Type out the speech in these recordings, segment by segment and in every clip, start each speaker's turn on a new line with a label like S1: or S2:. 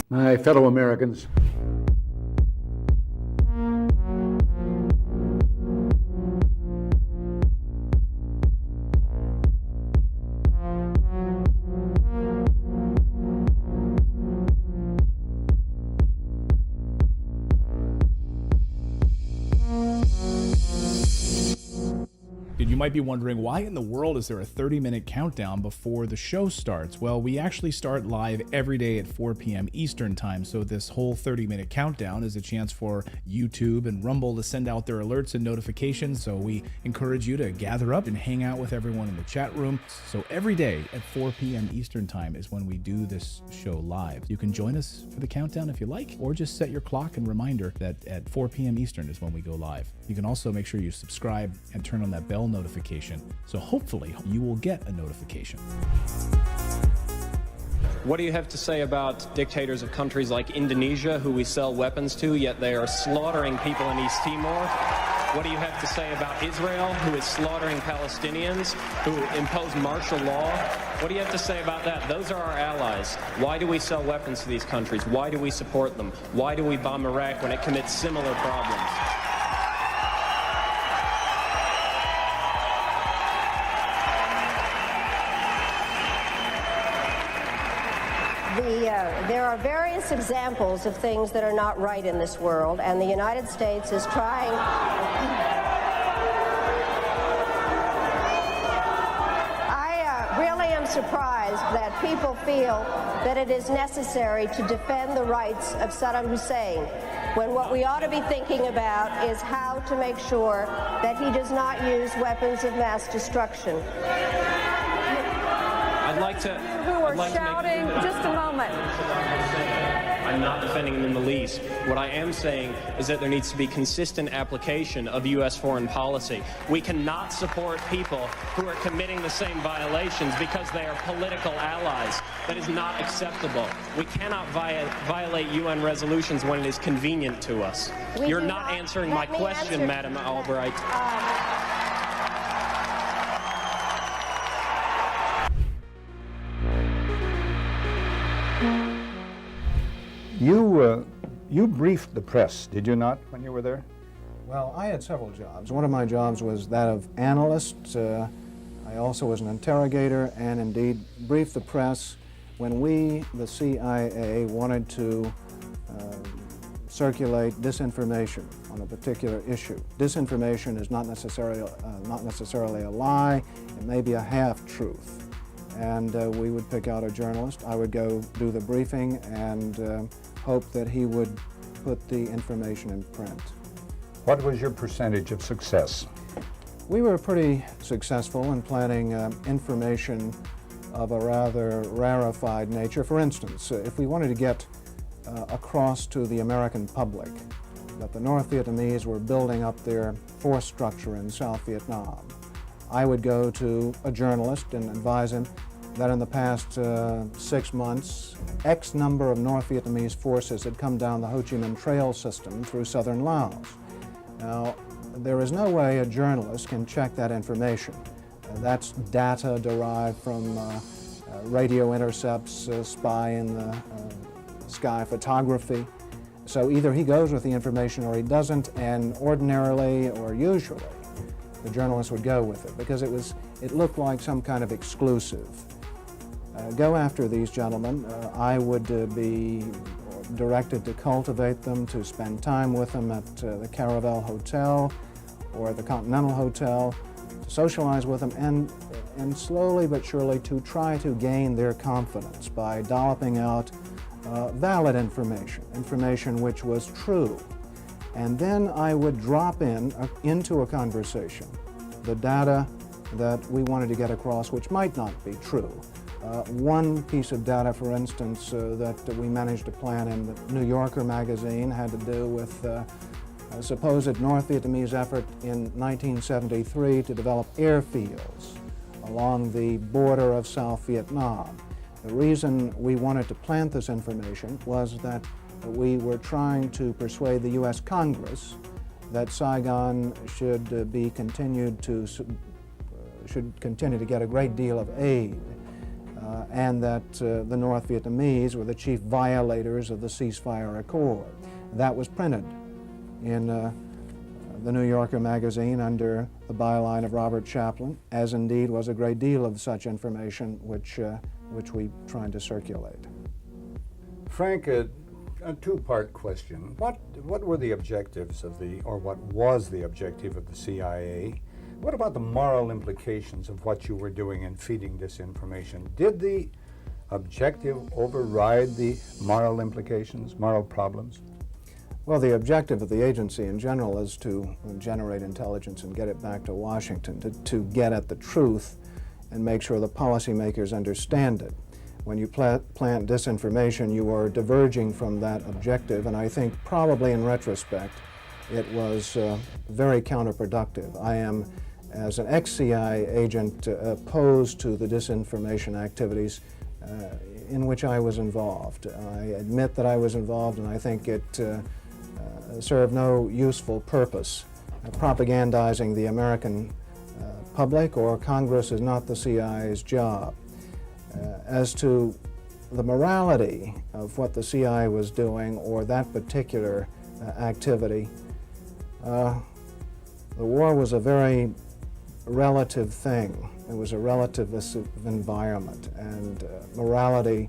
S1: My fellow Americans,
S2: You might be wondering, why in the world is there a 30-minute countdown before the show starts? Well, we actually start live every day at 4 p.m. Eastern time, so this whole 30-minute countdown is a chance for YouTube and Rumble to send out their alerts and notifications, so we encourage you to gather up and hang out with everyone in the chat room. So every day at 4 p.m. Eastern time is when we do this show live. You can join us for the countdown if you like, or just set your clock and reminder that at 4 p.m. Eastern is when we go live. You can also make sure you subscribe and turn on that bell notification, so hopefully you will get a notification.
S3: What do you have to say about dictators of countries like Indonesia, who we sell weapons to, yet they are slaughtering people in East Timor? What do you have to say about Israel, who is slaughtering Palestinians, who impose martial law? What do you have to say about that? Those are our allies. Why do we sell weapons to these countries? Why do we support them? Why do we bomb Iraq when it commits similar problems?
S4: There are various examples of things that are not right in this world, and the United States is trying. I really am surprised that people feel that it is necessary to defend the rights of Saddam Hussein, when what we ought to be thinking about is how to make sure that he does not use weapons of mass destruction.
S3: I'd like to...
S5: Who are shouting? Just a moment.
S3: I'm not defending him in the least. What I am saying is that there needs to be consistent application of U.S. foreign policy. We cannot support people who are committing the same violations because they are political allies. That is not acceptable. We cannot violate UN resolutions when it is convenient to us. You're not answering my question, Madam Albright.
S1: You briefed the press, did you not, when you were there?
S6: Well, I had several jobs. One of my jobs was that of analyst. I also was an interrogator and indeed briefed the press when we, the CIA, wanted to circulate disinformation on a particular issue. Disinformation is not necessarily a lie. It may be a half-truth. And we would pick out a journalist. I would go do the briefing and hope that he would put the information in print.
S1: What was your percentage of success?
S6: We were pretty successful in planning information of a rather rarefied nature. For instance, if we wanted to get across to the American public that the North Vietnamese were building up their force structure in South Vietnam, I would go to a journalist and advise him that in the past 6 months, X number of North Vietnamese forces had come down the Ho Chi Minh Trail system through southern Laos. Now, there is no way a journalist can check that information. That's data derived from radio intercepts, spy in the sky photography. So either he goes with the information or he doesn't, and ordinarily or usually, the journalist would go with it because it looked like some kind of exclusive. Go after these gentlemen. I would be directed to cultivate them, to spend time with them at the Caravel Hotel or the Continental Hotel, to socialize with them, and slowly but surely to try to gain their confidence by dolloping out valid information which was true. And then I would drop into a conversation the data that we wanted to get across, which might not be true. One piece of data, for instance, that we managed to plant in the New Yorker magazine had to do with a supposed North Vietnamese effort in 1973 to develop airfields along the border of South Vietnam. The reason we wanted to plant this information was that we were trying to persuade the U.S. Congress that Saigon should continue to get a great deal of aid, and that the North Vietnamese were the chief violators of the ceasefire accord. That was printed in the New Yorker magazine under the byline of Robert Chaplin, as indeed was a great deal of such information which we tried to circulate.
S1: Frank, a two-part question. What were the objectives of or what was the objective of the CIA? What about the moral implications of what you were doing in feeding disinformation? Did the objective override the moral implications, moral problems?
S6: Well, the objective of the agency in general is to generate intelligence and get it back to Washington, to get at the truth and make sure the policymakers understand it. When you plant disinformation, you are diverging from that objective, and I think probably in retrospect, it was very counterproductive. I am, as an ex-CIA agent, opposed to the disinformation activities in which I was involved. I admit that I was involved, and I think it served no useful purpose. Propagandizing the American public or Congress is not the CIA's job. As to the morality of what the CIA was doing or that particular activity, the war was a very relative thing. It was a relativist environment, and morality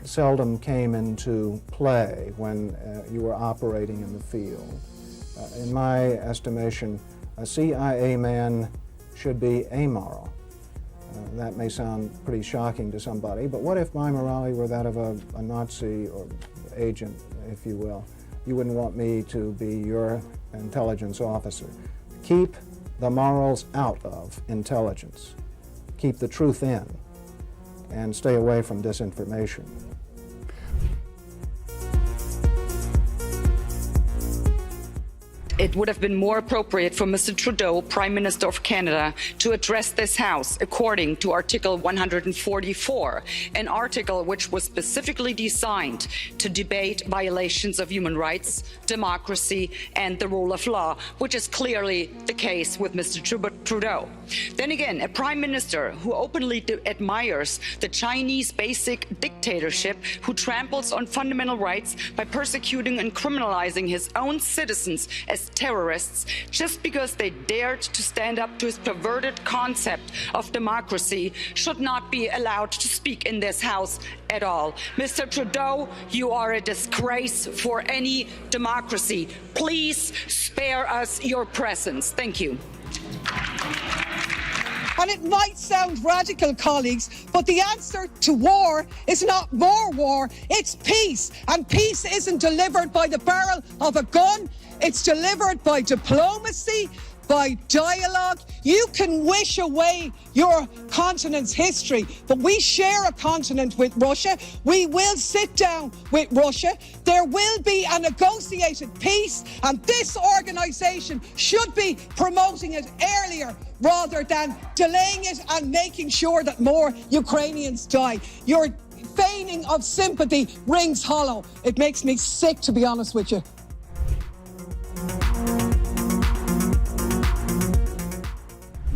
S6: seldom came into play when you were operating in the field. In my estimation, a CIA man should be amoral. That may sound pretty shocking to somebody, but what if my morality were that of a Nazi or agent, if you will? You wouldn't want me to be your intelligence officer. Keep the morals out of intelligence. Keep the truth in, and stay away from disinformation.
S7: It would have been more appropriate for Mr. Trudeau, Prime Minister of Canada, to address this House according to Article 144, an article which was specifically designed to debate violations of human rights, democracy, and the rule of law, which is clearly the case with Mr. Trudeau. Then again, a Prime Minister who openly admires the Chinese basic dictatorship, who tramples on fundamental rights by persecuting and criminalizing his own citizens as terrorists just because they dared to stand up to his perverted concept of democracy, should not be allowed to speak in this House at all. Mr. Trudeau, you are a disgrace for any democracy. Please spare us your presence. Thank you.
S8: And it might sound radical, colleagues, but the answer to war is not more war, it's peace. And peace isn't delivered by the barrel of a gun, it's delivered by diplomacy, by dialogue. You can wish away your continent's history, but we share a continent with Russia. We will sit down with Russia. There will be a negotiated peace, and this organisation should be promoting it earlier rather than delaying it and making sure that more Ukrainians die. Your feigning of sympathy rings hollow. It makes me sick, to be honest with you.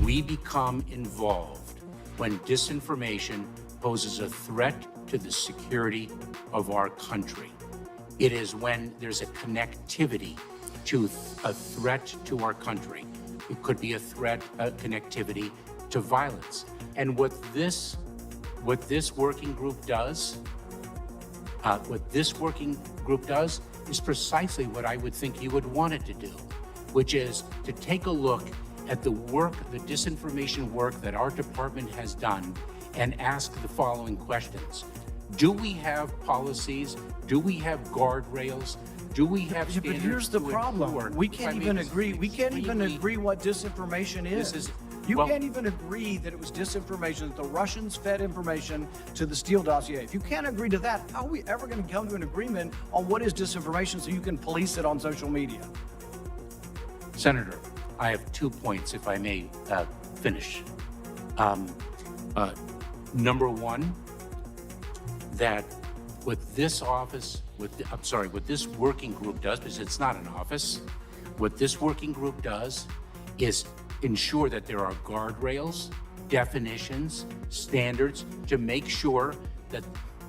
S9: We become involved when disinformation poses a threat to the security of our country. It is when there's a connectivity to a threat to our country. It could be a threat, a connectivity to violence. And what this working group does, is precisely what I would think you would want it to do, which is to take a look at the work, the disinformation work that our department has done, and ask the following questions. Do we have policies? Do we have guardrails? Do we have
S10: Yeah,
S9: standards?
S10: but here's the
S9: to
S10: problem.
S9: ensure-
S10: We can't
S9: I mean,
S10: even
S9: this-
S10: agree. We can't even agree what disinformation is.
S9: This is-
S10: You
S9: well-
S10: can't even agree that it was disinformation, that the Russians fed information to the Steele dossier. If you can't agree to that, how are we ever going to come to an agreement on what is disinformation so you can police it on social media?
S9: Senator, I have 2 points, if I may finish. Number one, that what this office, what this working group does, because it's not an office, what this working group does is ensure that there are guardrails, definitions, standards to make sure that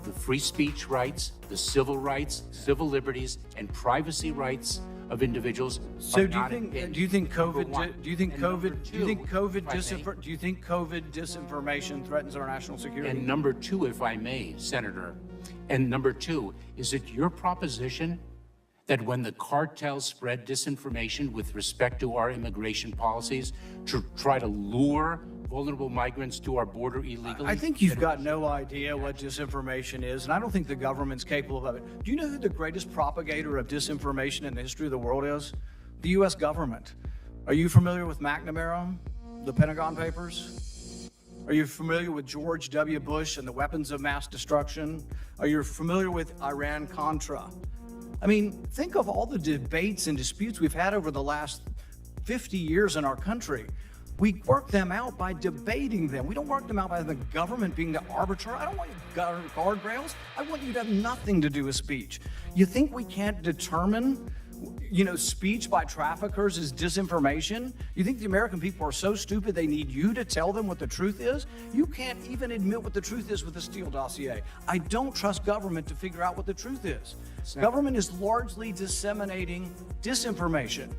S9: the free speech rights, the civil rights, civil liberties, and privacy rights of individuals
S10: So
S9: are
S10: do you
S9: not
S10: think
S9: impinged.
S10: do you think
S9: Number
S10: COVID
S9: one.
S10: do you think
S9: And number
S10: COVID
S9: two,
S10: do you think COVID
S9: if I may.
S10: do you think COVID disinformation threatens our national security?
S9: And number two, if I may, Senator, and number two, is it your proposition that when the cartels spread disinformation with respect to our immigration policies to try to lure vulnerable migrants to our border illegally?
S10: I think you've got no idea what disinformation is, and I don't think the government's capable of it. Do you know who the greatest propagator of disinformation in the history of the world is? The U.S. government. Are you familiar with McNamara, the Pentagon Papers? Are you familiar with George W. Bush and the weapons of mass destruction? Are you familiar with Iran-Contra? I mean, think of all the debates and disputes we've had over the last 50 years in our country. We work them out by debating them. We don't work them out by the government being the arbiter. I don't want guardrails. I want you to have nothing to do with speech. You think we can't determine, speech by traffickers is disinformation? You think the American people are so stupid they need you to tell them what the truth is? You can't even admit what the truth is with the Steele dossier. I don't trust government to figure out what the truth is. Government is largely disseminating disinformation.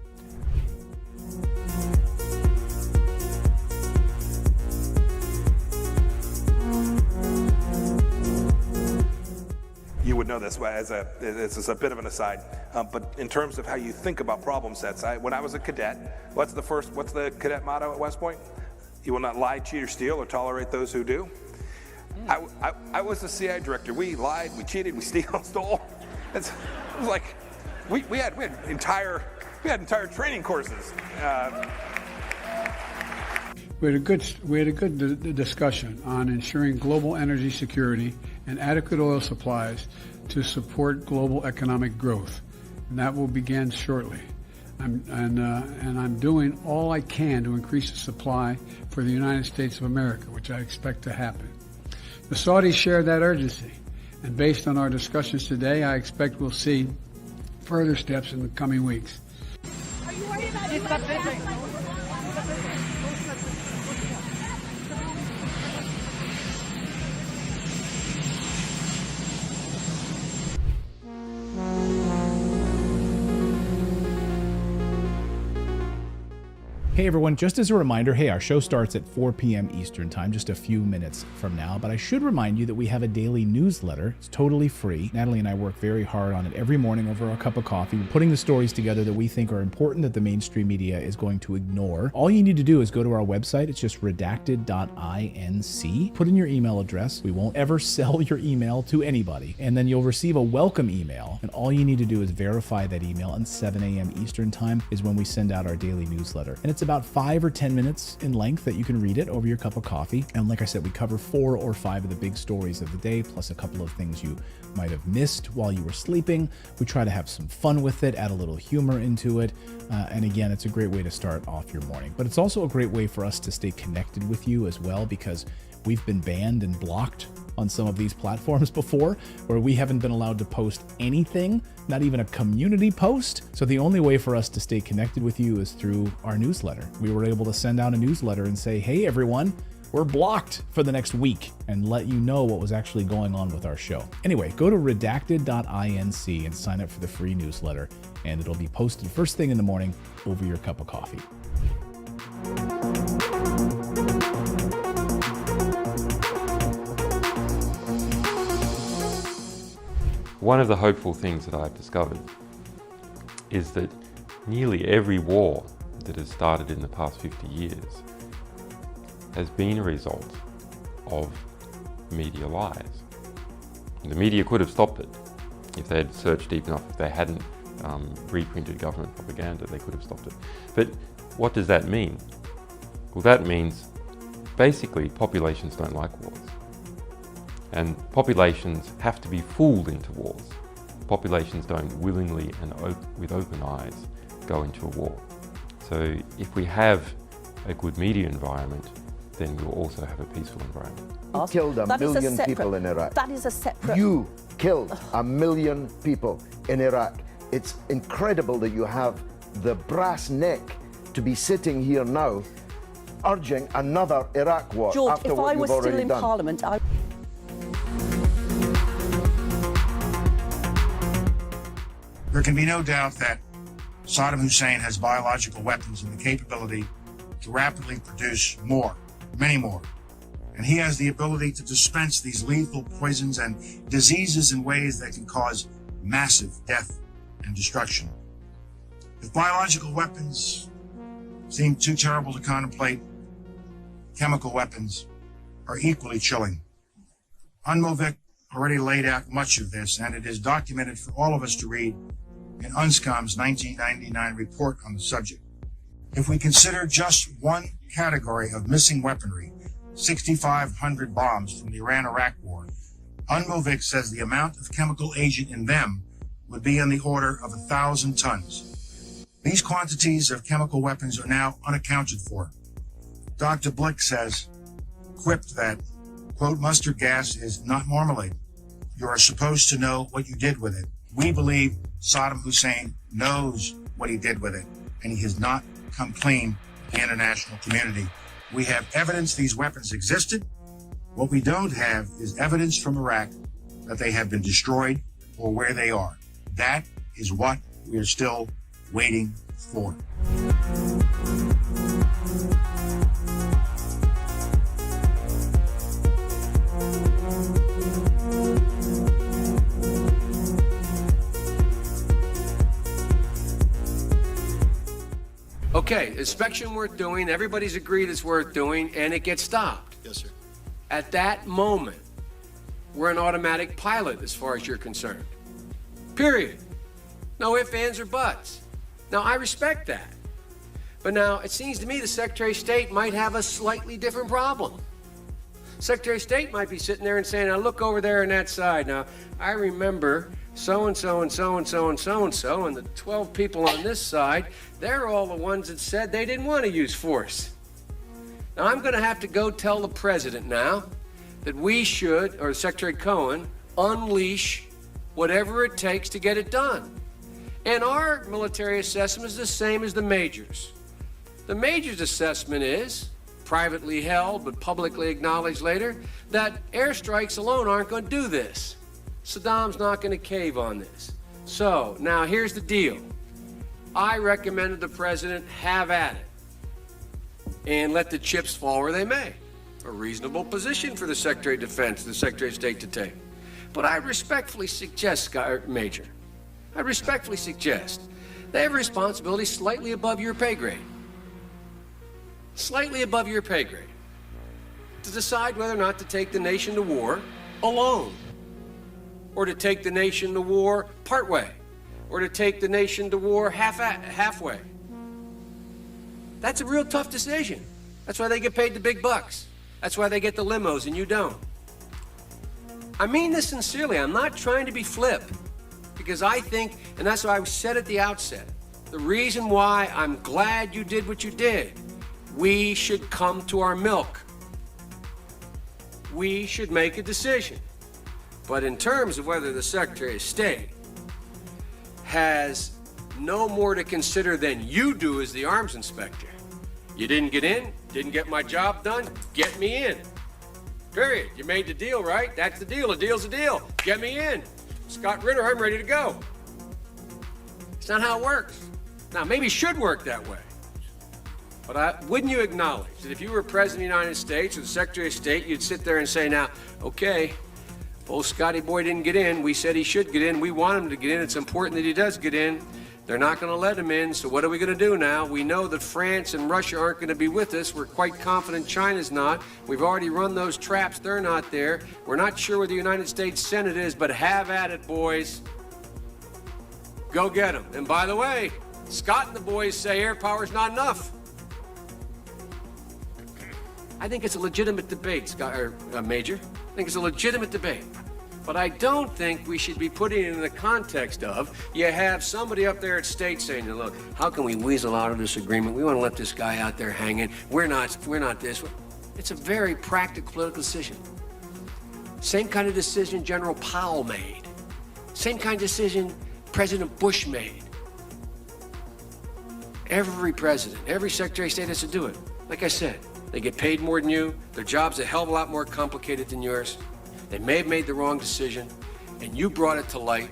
S11: You would know this this is a bit of an aside, but in terms of how you think about problem sets, when I was a cadet, what's the cadet motto at West Point? You will not lie, cheat, or steal, or tolerate those who do. I was the CIA director. We lied, we cheated, we stole. It was like we had entire training courses.
S12: We had a good discussion on ensuring global energy security and adequate oil supplies to support global economic growth, and that will begin shortly. I'm doing all I can to increase the supply for the United States of America, which I expect to happen. The Saudis share that urgency, and based on our discussions today, I expect we'll see further steps in the coming weeks.
S5: Are you worried about
S2: Hey everyone, just as a reminder, our show starts at 4 p.m. Eastern Time, just a few minutes from now, but I should remind you that we have a daily newsletter. It's totally free. Natalie and I work very hard on it every morning over a cup of coffee, putting the stories together that we think are important that the mainstream media is going to ignore. All you need to do is go to our website. It's just redacted.inc. Put in your email address. We won't ever sell your email to anybody. And then you'll receive a welcome email. And all you need to do is verify that email, and 7 a.m. Eastern Time is when we send out our daily newsletter. And it's about 5 or 10 minutes in length that you can read it over your cup of coffee. And like I said, we cover 4 or 5 of the big stories of the day, plus a couple of things you might have missed while you were sleeping. We try to have some fun with it, add a little humor into it. And again, it's a great way to start off your morning. But it's also a great way for us to stay connected with you as well, because we've been banned and blocked on some of these platforms before, where we haven't been allowed to post anything, not even a community post. So the only way for us to stay connected with you is through our newsletter. We were able to send out a newsletter and say, hey everyone, we're blocked for the next week, and let you know what was actually going on with our show. Anyway, go to redacted.inc and sign up for the free newsletter, and it'll be posted first thing in the morning over your cup of coffee.
S13: One of the hopeful things that I've discovered is that nearly every war that has started in the past 50 years has been a result of media lies. The media could have stopped it if they had searched deep enough, if they hadn't reprinted government propaganda, they could have stopped it. But what does that mean? Well, that means basically populations don't like wars. And populations have to be fooled into wars. Populations don't willingly and with open eyes go into a war. So if we have a good media environment, then we'll also have a peaceful environment.
S14: You killed a million people in Iraq.
S5: That is a separate...
S14: You killed a million people in Iraq. It's incredible that you have the brass neck to be sitting here now urging another Iraq war
S5: George,
S14: after
S5: if
S14: what
S5: I
S14: you've
S5: was still
S14: already
S5: in
S14: done.
S5: Parliament,
S15: There can be no doubt that Saddam Hussein has biological weapons and the capability to rapidly produce more, many more. And he has the ability to dispense these lethal poisons and diseases in ways that can cause massive death and destruction. If biological weapons seem too terrible to contemplate, chemical weapons are equally chilling. UNMOVIC already laid out much of this, and it is documented for all of us to read in UNSCOM's 1999 report on the subject. If we consider just one category of missing weaponry, 6,500 bombs from the Iran-Iraq war, UNMOVIC says the amount of chemical agent in them would be on the order of 1,000 tons. These quantities of chemical weapons are now unaccounted for. Dr. Blick says, quipped that, quote, mustard gas is not marmalade. You are supposed to know what you did with it. We believe Saddam Hussein knows what he did with it, and he has not come clean with the international community. We have evidence these weapons existed. What we don't have is evidence from Iraq that they have been destroyed or where they are. That is what we are still waiting for.
S16: Okay, inspection worth doing, everybody's agreed it's worth doing, and it gets stopped.
S17: Yes, sir.
S16: At that moment, we're an automatic pilot as far as you're concerned. Period. No ifs, ands, or buts. Now, I respect that. But now, it seems to me the Secretary of State might have a slightly different problem. Secretary of State might be sitting there and saying, now look over there on that side. Now, I remember so-and-so and so-and-so and so-and-so, and the 12 people on this side, they're all the ones that said they didn't want to use force. Now, I'm going to have to go tell the president now that we should, or Secretary Cohen, unleash whatever it takes to get it done. And our military assessment is the same as the majors. The majors' assessment is, privately held but publicly acknowledged later, that airstrikes alone aren't going to do this. Saddam's not going to cave on this. So, now here's the deal. I recommended the president have at it and let the chips fall where they may. A reasonable position for the Secretary of Defense, the Secretary of State to take. But I respectfully suggest, Major, I respectfully suggest they have a responsibility slightly above your pay grade. Slightly above your pay grade. To decide whether or not to take the nation to war alone. Or to take the nation to war partway. Or to take the nation to war halfway. That's a real tough decision. That's why they get paid the big bucks. That's why they get the limos and you don't. I mean this sincerely. I'm not trying to be flip. Because I think, and that's why I said at the outset, the reason why I'm glad you did what you did, we should come to our milk. We should make a decision. But in terms of whether the Secretary of State has no more to consider than you do as the arms inspector. You didn't get in, didn't get my job done, get me in. Period. You made the deal, right? That's the deal. A deal's a deal. Get me in. Scott Ritter, I'm ready to go. It's not how it works. Now, maybe it should work that way. But wouldn't you acknowledge that if you were President of the United States or the Secretary of State, you'd sit there and say, now, okay, old Scotty boy didn't get in. We said he should get in. We want him to get in. It's important that he does get in. They're not going to let him in. So what are we going to do now? We know that France and Russia aren't going to be with us. We're quite confident China's not. We've already run those traps. They're not there. We're not sure where the United States Senate is, but have at it, boys. Go get them. And by the way, Scott and the boys say air power's not enough. I think it's a legitimate debate, Scott, Major. I think it's a legitimate debate. But I don't think we should be putting it in the context of, you have somebody up there at state saying, look, how can we weasel out of this agreement? We want to let this guy out there hanging. We're not this. It's a very practical political decision. Same kind of decision General Powell made. Same kind of decision President Bush made. Every president, every Secretary of State has to do it. Like I said, they get paid more than you. Their job's a hell of a lot more complicated than yours. They may have made the wrong decision, and you brought it to light.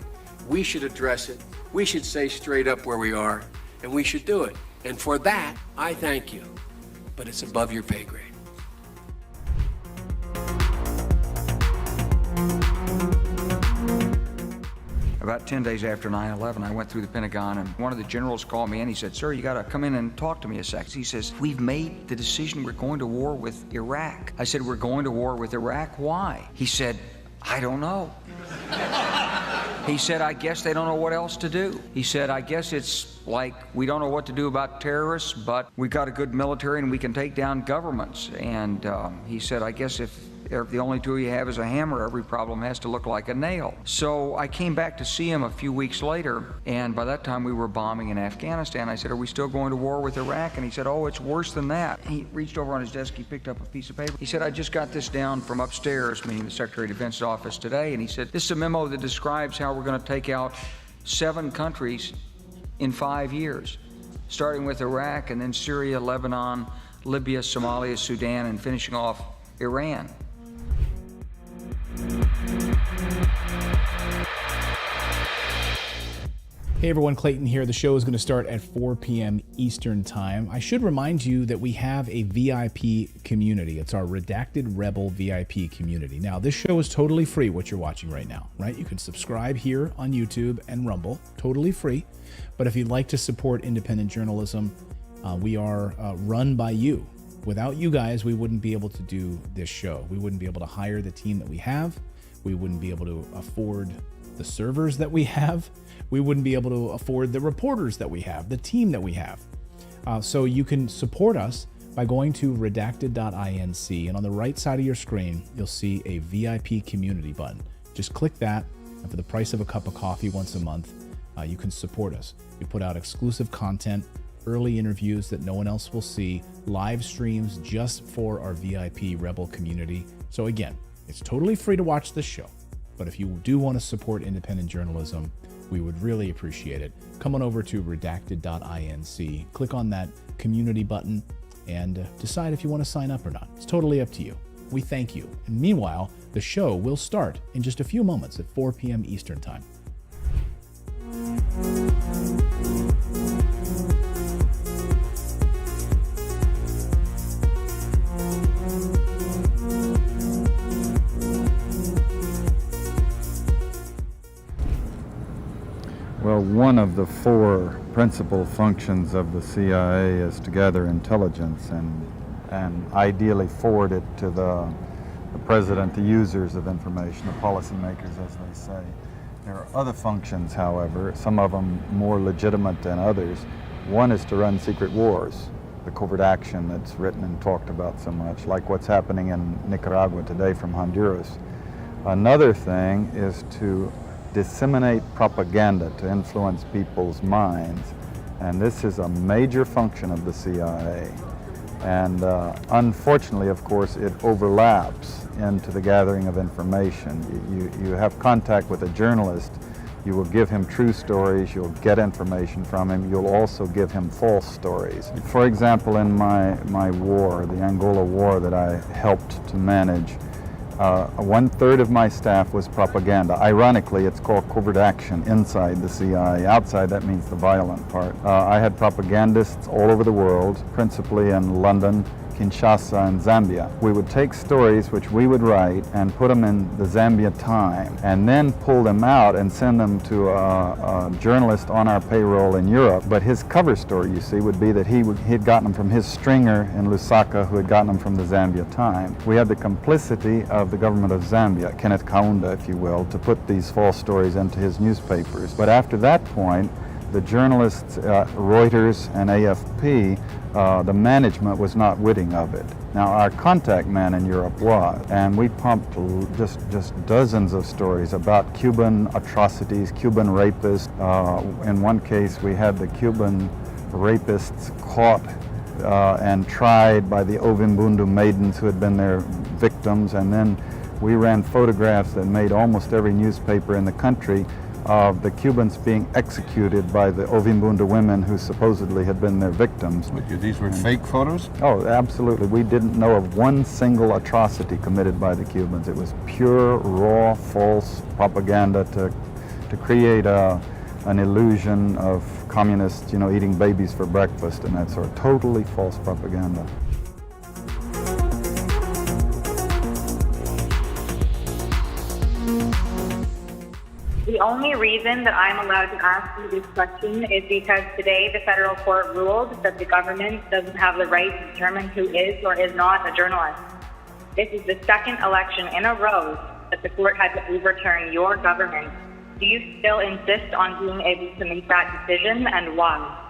S16: We should address it. We should say straight up where we are, and we should do it. And for that, I thank you. But it's above your pay grade.
S17: About 10 days after 9/11, I went through the Pentagon, and one of the generals called me, and he said, sir, you got to come in and talk to me a second. He says, we've made the decision we're going to war with Iraq. I said, we're going to war with Iraq? Why? He said, I don't know. He said, I guess they don't know what else to do. He said, I guess it's like we don't know what to do about terrorists, but we got a good military and we can take down governments. And he said, I guess if the only tool you have is a hammer, every problem has to look like a nail. So I came back to see him a few weeks later, and by that time we were bombing in Afghanistan. I said, are we still going to war with Iraq? And he said, oh, it's worse than that. He reached over on his desk, he picked up a piece of paper. He said, I just got this down from upstairs, meaning the Secretary of Defense's office today, and he said, this is a memo that describes how we're going to take out 7 countries in 5 years, starting with Iraq and then Syria, Lebanon, Libya, Somalia, Sudan, and finishing off Iran.
S2: Hey everyone, Clayton here. The show is going to start at 4 p.m. Eastern Time. I should remind you that we have a VIP community. It's our Redacted Rebel VIP community. Now, this show is totally free, what you're watching right now, right? You can subscribe here on YouTube and Rumble, totally free. But if you'd like to support independent journalism, we are run by you. Without you guys, we wouldn't be able to do this show. We wouldn't be able to hire the team that we have. We wouldn't be able to afford the servers that we have. We wouldn't be able to afford the reporters that we have, the team that we have. So you can support us by going to redacted.inc, and on the right side of your screen, you'll see a VIP community button. Just click that, and for the price of a cup of coffee once a month, you can support us. We put out exclusive content, early interviews that no one else will see, live streams just for our VIP Rebel community. So again, it's totally free to watch this show, but if you do want to support independent journalism, we would really appreciate it. Come on over to redacted.inc, click on that community button, and decide if you want to sign up or not. It's totally up to you. We thank you. And meanwhile, the show will start in just a few moments at 4 p.m. Eastern Time.
S18: Well, one of the 4 principal functions of the CIA is to gather intelligence and ideally forward it to the president, the users of information, the policymakers, as they say. There are other functions, however, some of them more legitimate than others. One is to run secret wars, the covert action that's written and talked about so much, like what's happening in Nicaragua today from Honduras. Another thing is to disseminate propaganda to influence people's minds, and this is a major function of the CIA. And unfortunately, of course, it overlaps into the gathering of information. You have contact with a journalist, you will give him true stories, you'll get information from him, you'll also give him false stories. For example, in my war, the Angola war that I helped to manage, 1/3 of my staff was propaganda. Ironically, it's called covert action inside the CIA. Outside, that means the violent part. I had propagandists all over the world, principally in London, Kinshasa and Zambia. We would take stories which we would write and put them in the Zambia Time, and then pull them out and send them to a journalist on our payroll in Europe. But his cover story, you see, would be that he had gotten them from his stringer in Lusaka, who had gotten them from the Zambia Time. We had the complicity of the government of Zambia, Kenneth Kaunda, if you will, to put these false stories into his newspapers. But after that point, the journalists, Reuters and AFP, the management was not witting of it. Now, our contact man in Europe was, and we pumped just dozens of stories about Cuban atrocities, Cuban rapists. In one case, we had the Cuban rapists caught and tried by the Ovimbundu maidens who had been their victims, and then we ran photographs that made almost every newspaper in the country of the Cubans being executed by the Ovimbundu women who supposedly had been their victims.
S1: But these were fake photos?
S18: Oh, absolutely. We didn't know of one single atrocity committed by the Cubans. It was pure, raw, false propaganda to create an illusion of communists, eating babies for breakfast and that sort of totally false propaganda.
S19: The only reason that I'm allowed to ask you this question is because today the federal court ruled that the government doesn't have the right to determine who is or is not a journalist. This is the second election in a row that the court had to overturn your government. Do you still insist on being able to make that decision, and why?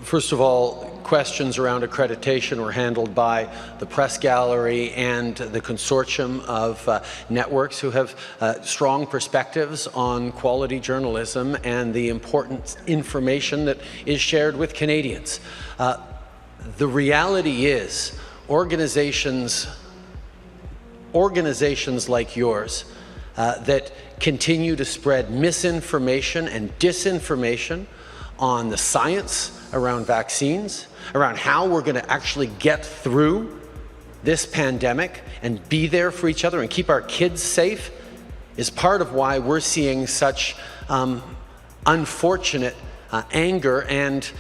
S16: First of all, questions around accreditation were handled by the press gallery and the consortium of networks who have strong perspectives on quality journalism and the important information that is shared with Canadians. The reality is organizations like yours that continue to spread misinformation and disinformation on the science around vaccines, around how we're going to actually get through this pandemic and be there for each other and keep our kids safe, is part of why we're seeing such unfortunate anger and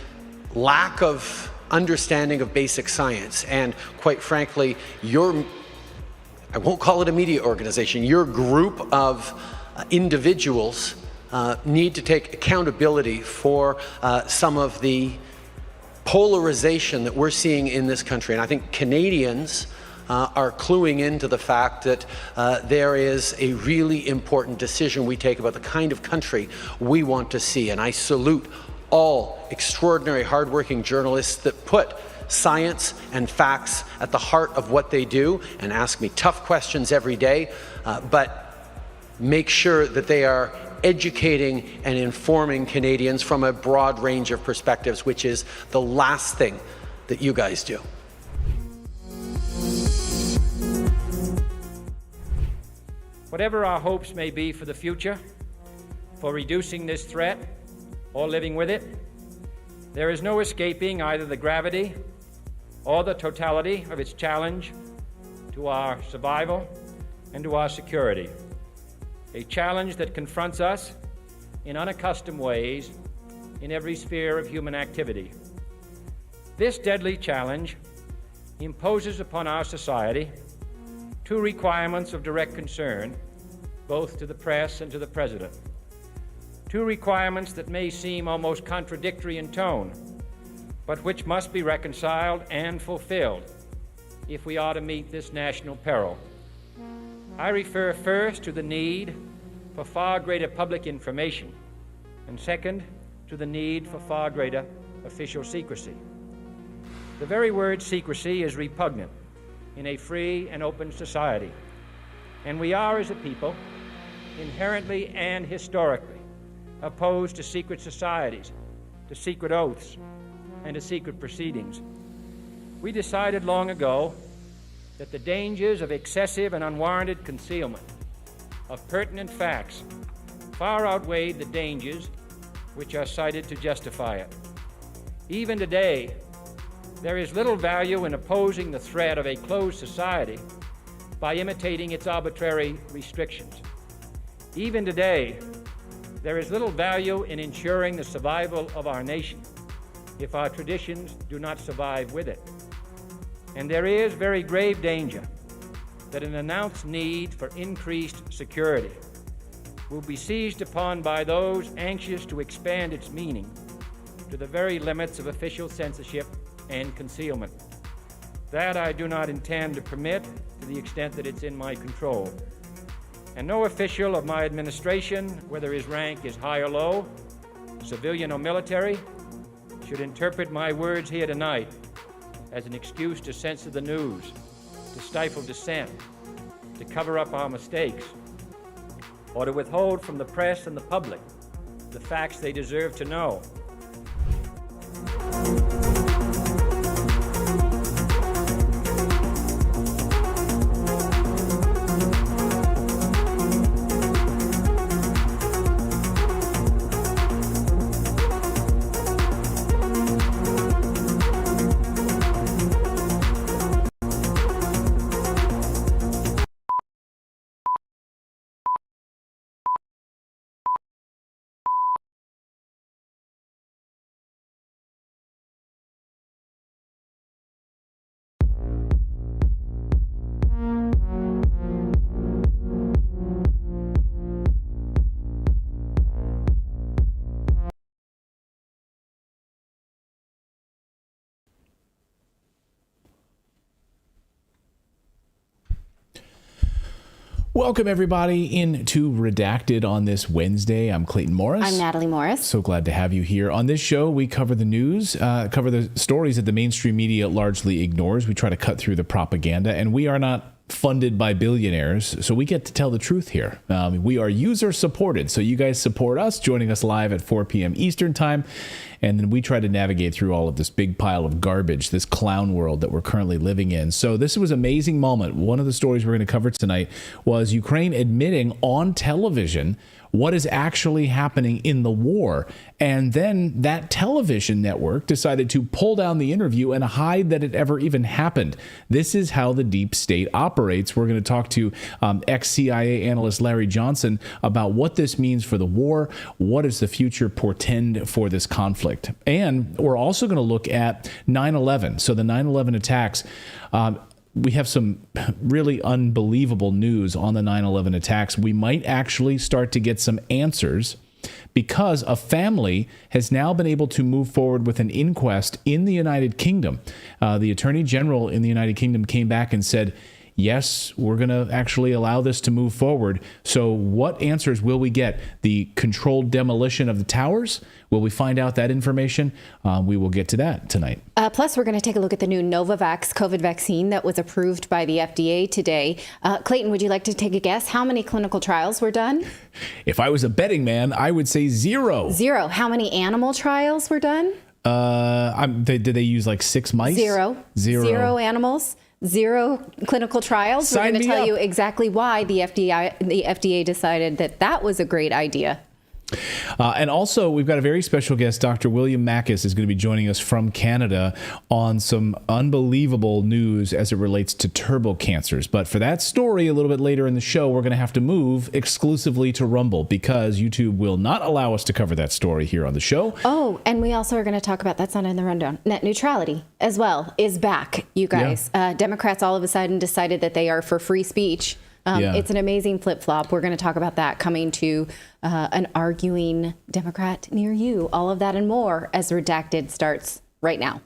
S16: lack of understanding of basic science. And quite frankly, I won't call it a media organization, your group of individuals need to take accountability for some of the polarization that we're seeing in this country. And I think Canadians are cluing into the fact that there is a really important decision we take about the kind of country we want to see. And I salute all extraordinary, hardworking journalists that put science and facts at the heart of what they do and ask me tough questions every day, but make sure that they are educating and informing Canadians from a broad range of perspectives, which is the last thing that you guys do.
S20: Whatever our hopes may be for the future, for reducing this threat or living with it, there is no escaping either the gravity or the totality of its challenge to our survival and to our security. A challenge that confronts us in unaccustomed ways in every sphere of human activity. This deadly challenge imposes upon our society two requirements of direct concern, both to the press and to the President. Two requirements that may seem almost contradictory in tone, but which must be reconciled and fulfilled if we are to meet this national peril. I refer first to the need for far greater public information, and second, to the need for far greater official secrecy. The very word secrecy is repugnant in a free and open society, and we are, as a people, inherently and historically opposed to secret societies, to secret oaths, and to secret proceedings. We decided long ago that the dangers of excessive and unwarranted concealment of pertinent facts far outweighed the dangers which are cited to justify it. Even today, there is little value in opposing the threat of a closed society by imitating its arbitrary restrictions. Even today, there is little value in ensuring the survival of our nation if our traditions do not survive with it. And there is very grave danger that an announced need for increased security will be seized upon by those anxious to expand its meaning to the very limits of official censorship and concealment. That I do not intend to permit to the extent that it's in my control. And no official of my administration, whether his rank is high or low, civilian or military, should interpret my words here tonight as an excuse to censor the news, to stifle dissent, to cover up our mistakes, or to withhold from the press and the public the facts they deserve to know.
S2: Welcome, everybody, into Redacted on this Wednesday. I'm Clayton Morris.
S21: I'm Natalie Morris.
S2: So glad to have you here. On this show, we cover the news, cover the stories that the mainstream media largely ignores. We try to cut through the propaganda, and we are not funded by billionaires, so we get to tell the truth here. We are user-supported, so you guys support us, joining us live at 4 p.m. Eastern Time, and then we try to navigate through all of this big pile of garbage, this clown world that we're currently living in. So this was an amazing moment. One of the stories we're going to cover tonight was Ukraine admitting on television what is actually happening in the war. And then that television network decided to pull down the interview and hide that it ever even happened. This is how the deep state operates. We're going to talk to ex-CIA analyst Larry Johnson about what this means for the war. What does the future portend for this conflict? And we're also going to look at 9/11. So the 9/11 attacks. We have some really unbelievable news on the 9/11 attacks. We might actually start to get some answers because a family has now been able to move forward with an inquest in the United Kingdom. The Attorney General in the United Kingdom came back and said, yes, we're going to actually allow this to move forward. So what answers will we get? The controlled demolition of the towers? Will we find out that information? We will get to that tonight.
S21: Plus, we're going to take a look at the new Novavax COVID vaccine that was approved by the FDA today. Clayton, would you like to take a guess? How many clinical trials were done?
S2: If I was a betting man, I would say 0.
S21: 0. How many animal trials were done?
S2: Did they use like 6 mice?
S21: 0. 0 animals. 0 clinical trials.
S2: Sign
S21: We're going to tell
S2: me
S21: you
S2: up.
S21: exactly why the FDA decided that that was a great idea.
S2: And also, we've got a very special guest. Dr. William Mackis is going to be joining us from Canada on some unbelievable news as it relates to turbo cancers. But for that story, a little bit later in the show, we're going to have to move exclusively to Rumble because YouTube will not allow us to cover that story here on the show.
S21: Oh, and we also are going to talk about, that's not in the rundown, net neutrality as well is back, you guys. Yeah. Democrats all of a sudden decided that they are for free speech. It's an amazing flip-flop. We're going to talk about that coming to an arguing Democrat near you. All of that and more as Redacted starts right now.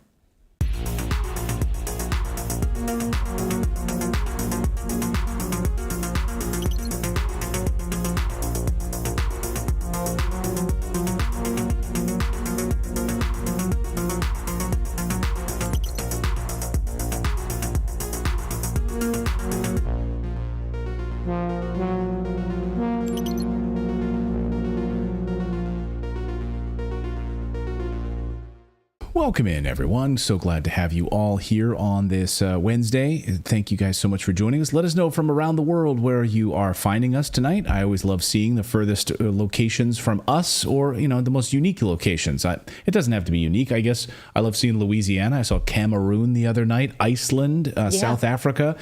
S2: Welcome in, everyone. So glad to have you all here on this Wednesday. Thank you guys so much for joining us. Let us know from around the world where you are finding us tonight. I always love seeing the furthest locations from us or, you know, the most unique locations. It doesn't have to be unique. I guess I love seeing Louisiana. I saw Cameroon the other night, Iceland, South Africa.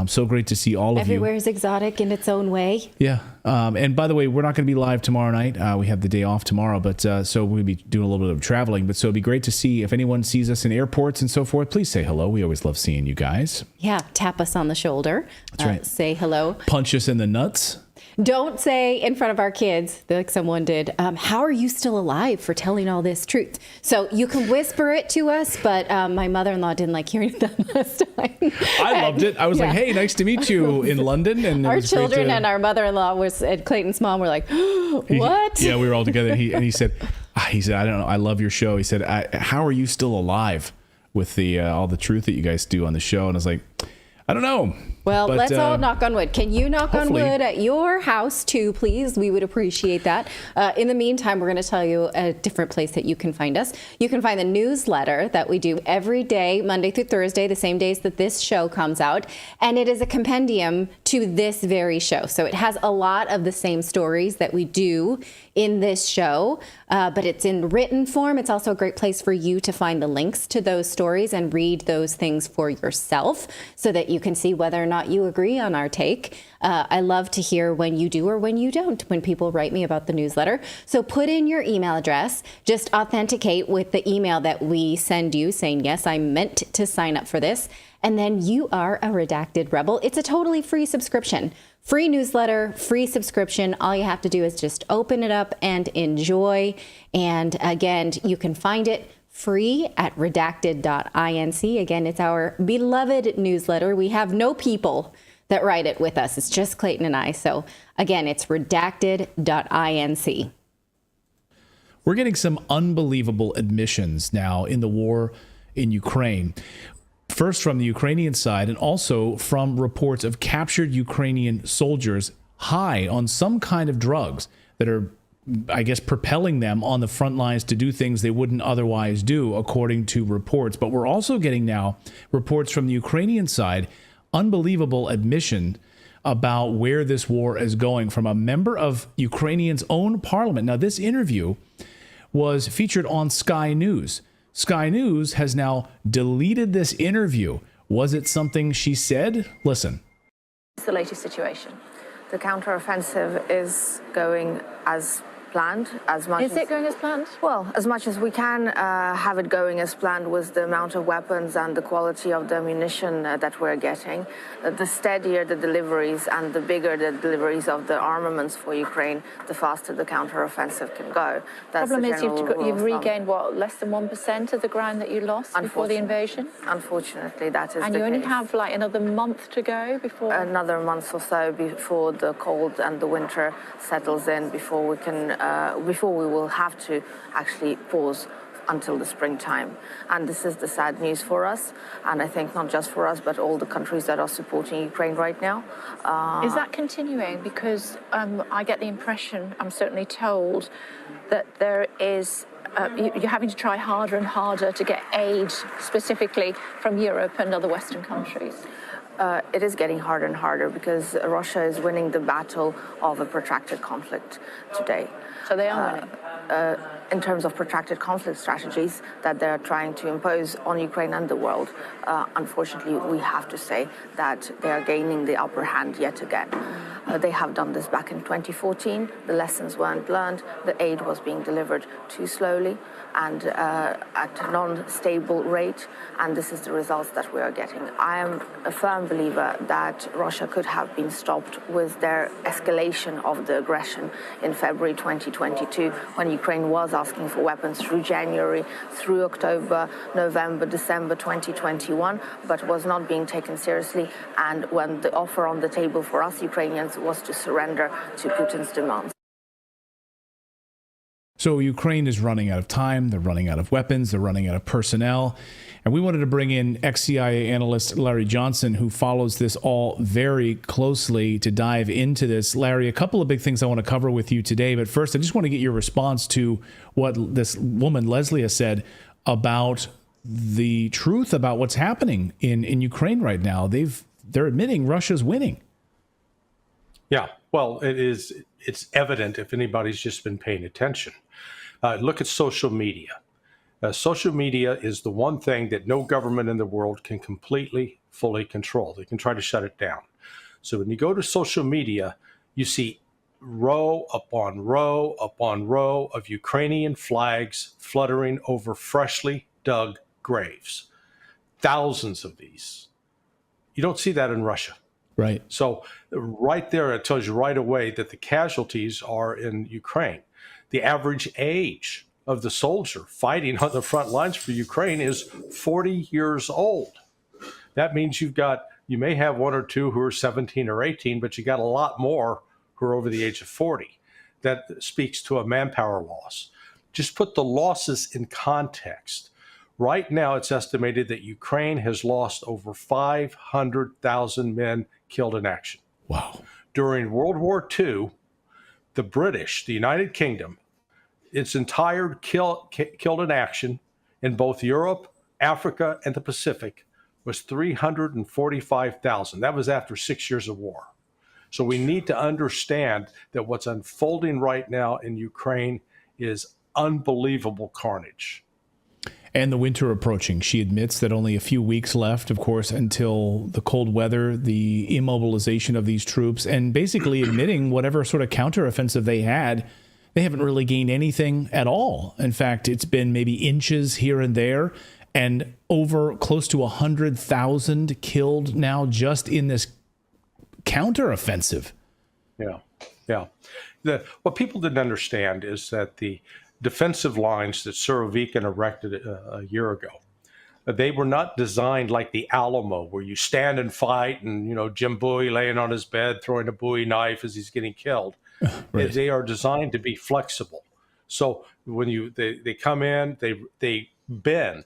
S2: So great to see all of you.
S21: Everywhere is exotic in its own way.
S2: Yeah. And by the way, we're not going to be live tomorrow night. We have the day off tomorrow, but so we'll be doing a little bit of traveling. But so it'd be great to see if anyone sees us in airports and so forth. Please say hello. We always love seeing you guys.
S21: Yeah, tap us on the shoulder.
S2: That's right.
S21: Say hello.
S2: Punch us in the nuts.
S21: Don't say in front of our kids, like someone did, how are you still alive for telling all this truth? So you can whisper it to us, but my mother-in-law didn't like hearing that last time.
S2: I loved it. I was like, hey, nice to meet you in London. And
S21: our children and our mother-in-law and Clayton's mom were like, what?
S2: Yeah, we were all together. He said, I don't know, I love your show. He said, how are you still alive with the all the truth that you guys do on the show? And I was like, I don't know.
S21: Well,
S2: but,
S21: let's all knock on wood. Can you knock
S2: hopefully
S21: on wood at your house too, please? We would appreciate that. In the meantime, we're going to tell you a different place that you can find us. You can find the newsletter that we do every day, Monday through Thursday, the same days that this show comes out. And it is a compendium to this very show. So it has a lot of the same stories that we do in this show, but it's in written form. It's also a great place for you to find the links to those stories and read those things for yourself so that you can see whether or not you agree on our take. I love to hear when you do or when you don't, when people write me about the newsletter. So put in your email address, just authenticate with the email that we send you saying, yes, I meant to sign up for this. And then you are a Redacted Rebel. It's a totally free subscription. Free newsletter, free subscription. All you have to do is just open it up and enjoy. And again, you can find it free at redacted.inc. Again, it's our beloved newsletter. We have no people that write it with us. It's just Clayton and I. So again, it's redacted.inc.
S2: We're getting some unbelievable admissions now in the war in Ukraine. First from the Ukrainian side and also from reports of captured Ukrainian soldiers high on some kind of drugs that are, I guess, propelling them on the front lines to do things they wouldn't otherwise do, according to reports. But we're also getting now reports from the Ukrainian side, unbelievable admission about where this war is going from a member of Ukrainian's own parliament. Now, this interview was featured on Sky News. Sky News has now deleted this interview. Was it something she said? Listen.
S4: It's the latest situation. The counteroffensive is going as planned. Is it going as planned? Well, as much as we can have it going as planned with the amount of weapons and the quality of the ammunition that we're getting. The steadier the deliveries and the bigger the deliveries of the armaments for Ukraine, the faster the counteroffensive can go. That's the problem is you've regained, what, less than 1% of the ground that you lost before the invasion? Unfortunately, that is the case. And you only have like another month to go before? Another month or so before the cold and the winter settles in, before we can before we will have to actually pause until the springtime. And this is the sad news for us, and I think not just for us, but all the countries that are supporting Ukraine right now. Is that continuing? Because I get the impression, I'm certainly told, that there is you're having to try harder and harder to get aid specifically from Europe and other Western countries. It is getting harder and harder because Russia is winning the battle of a protracted conflict today. So they are winning? In terms of protracted conflict strategies that they're trying to impose on Ukraine and the world, unfortunately, we have to say that they are gaining the upper hand yet again. They have done this back in 2014. The lessons weren't learned. The aid was being delivered too slowly and at a non-stable rate, and this is the results that we are getting. I am a firm believer that Russia could have been stopped with their escalation of the aggression in February 2022, when Ukraine was asking for weapons through January, through October, November, December 2021, but was not being taken seriously, and when the offer on the table for us Ukrainians was to surrender to Putin's demands.
S2: So Ukraine is running out of time, they're running out of weapons, they're running out of personnel. And we wanted to bring in ex-CIA analyst Larry Johnson, who follows this all very closely, to dive into this. Larry, a couple of big things I want to cover with you today. But first, I just want to get your response to what this woman, Leslie, has said about the truth about what's happening in Ukraine right now. They're admitting Russia's winning.
S22: Yeah, well, it's evident if anybody's just been paying attention. Look at social media. Social media is the one thing that no government in the world can completely, fully control. They can try to shut it down. So when you go to social media, you see row upon row upon row of Ukrainian flags fluttering over freshly dug graves. Thousands of these. You don't see that in Russia.
S2: Right.
S22: So right there, it tells you right away that the casualties are in Ukraine. The average age of the soldier fighting on the front lines for Ukraine is 40 years old. That means you may have one or two who are 17 or 18, but you got a lot more who are over the age of 40. That speaks to a manpower loss. Just put the losses in context. Right now, it's estimated that Ukraine has lost over 500,000 men killed in action.
S2: Wow.
S22: During World War II, the British, the United Kingdom, its entire killed in action in both Europe, Africa, and the Pacific was 345,000. That was after 6 years of war. So we need to understand that what's unfolding right now in Ukraine is unbelievable carnage.
S2: And the winter approaching. She admits that only a few weeks left, of course, until the cold weather, the immobilization of these troops, and basically admitting whatever sort of counteroffensive they had, they haven't really gained anything at all. In fact, it's been maybe inches here and there, and over close to 100,000 killed now just in this counteroffensive.
S22: Yeah. What people didn't understand is that the defensive lines that Surovikin erected a year ago, they were not designed like the Alamo, where you stand and fight and, Jim Bowie laying on his bed, throwing a Bowie knife as he's getting killed. Right. They are designed to be flexible. So when they come in, they bend,